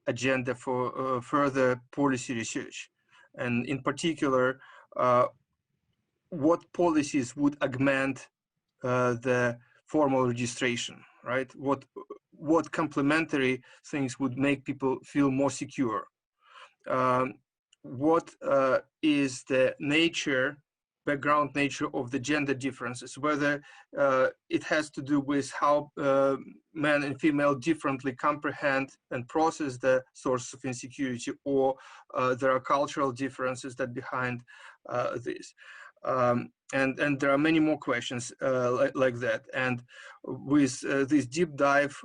agenda for further policy research. And in particular, what policies would augment the formal registration, right? What complementary things would make people feel more secure? What is the background nature of the gender differences, whether it has to do with how men and female differently comprehend and process the source of insecurity, or there are cultural differences that behind this. And there are many more questions like that. And with this deep dive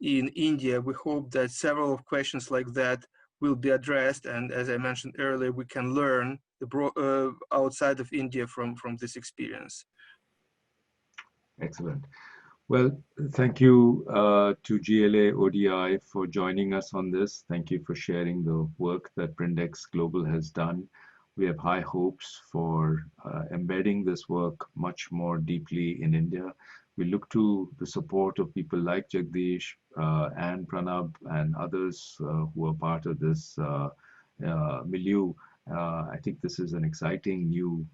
in India, we hope that several questions like that will be addressed. And as I mentioned earlier, we can learn outside of India from this experience. Excellent. Well, thank you to GLA ODI for joining us on this. Thank you for sharing the work that Prindex Global has done. We have high hopes for embedding this work much more deeply in India. We look to the support of people like Jagdeesh and Pranab and others who are part of this milieu. I think this is an exciting new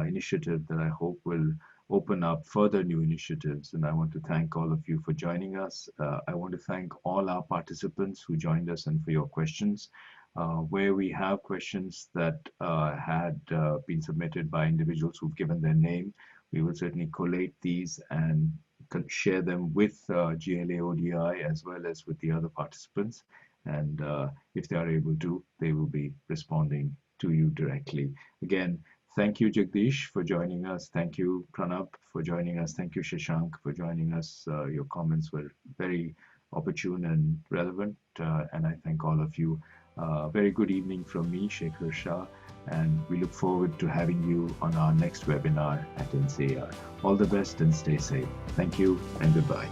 initiative that I hope will open up further new initiatives. And I want to thank all of you for joining us. I want to thank all our participants who joined us and for your questions. Where we have questions that had been submitted by individuals who've given their name, we will certainly collate these and share them with GLA ODI as well as with the other participants. And if they are able to, they will be responding to you directly. Again, thank you, Jagdeesh, for joining us. Thank you, Pranab, for joining us. Thank you, Shashank, for joining us. Your comments were very opportune and relevant. And I thank all of you. Very good evening from me, Shekhar Shah, and we look forward to having you on our next webinar at NCAER. All the best and stay safe. Thank you and goodbye.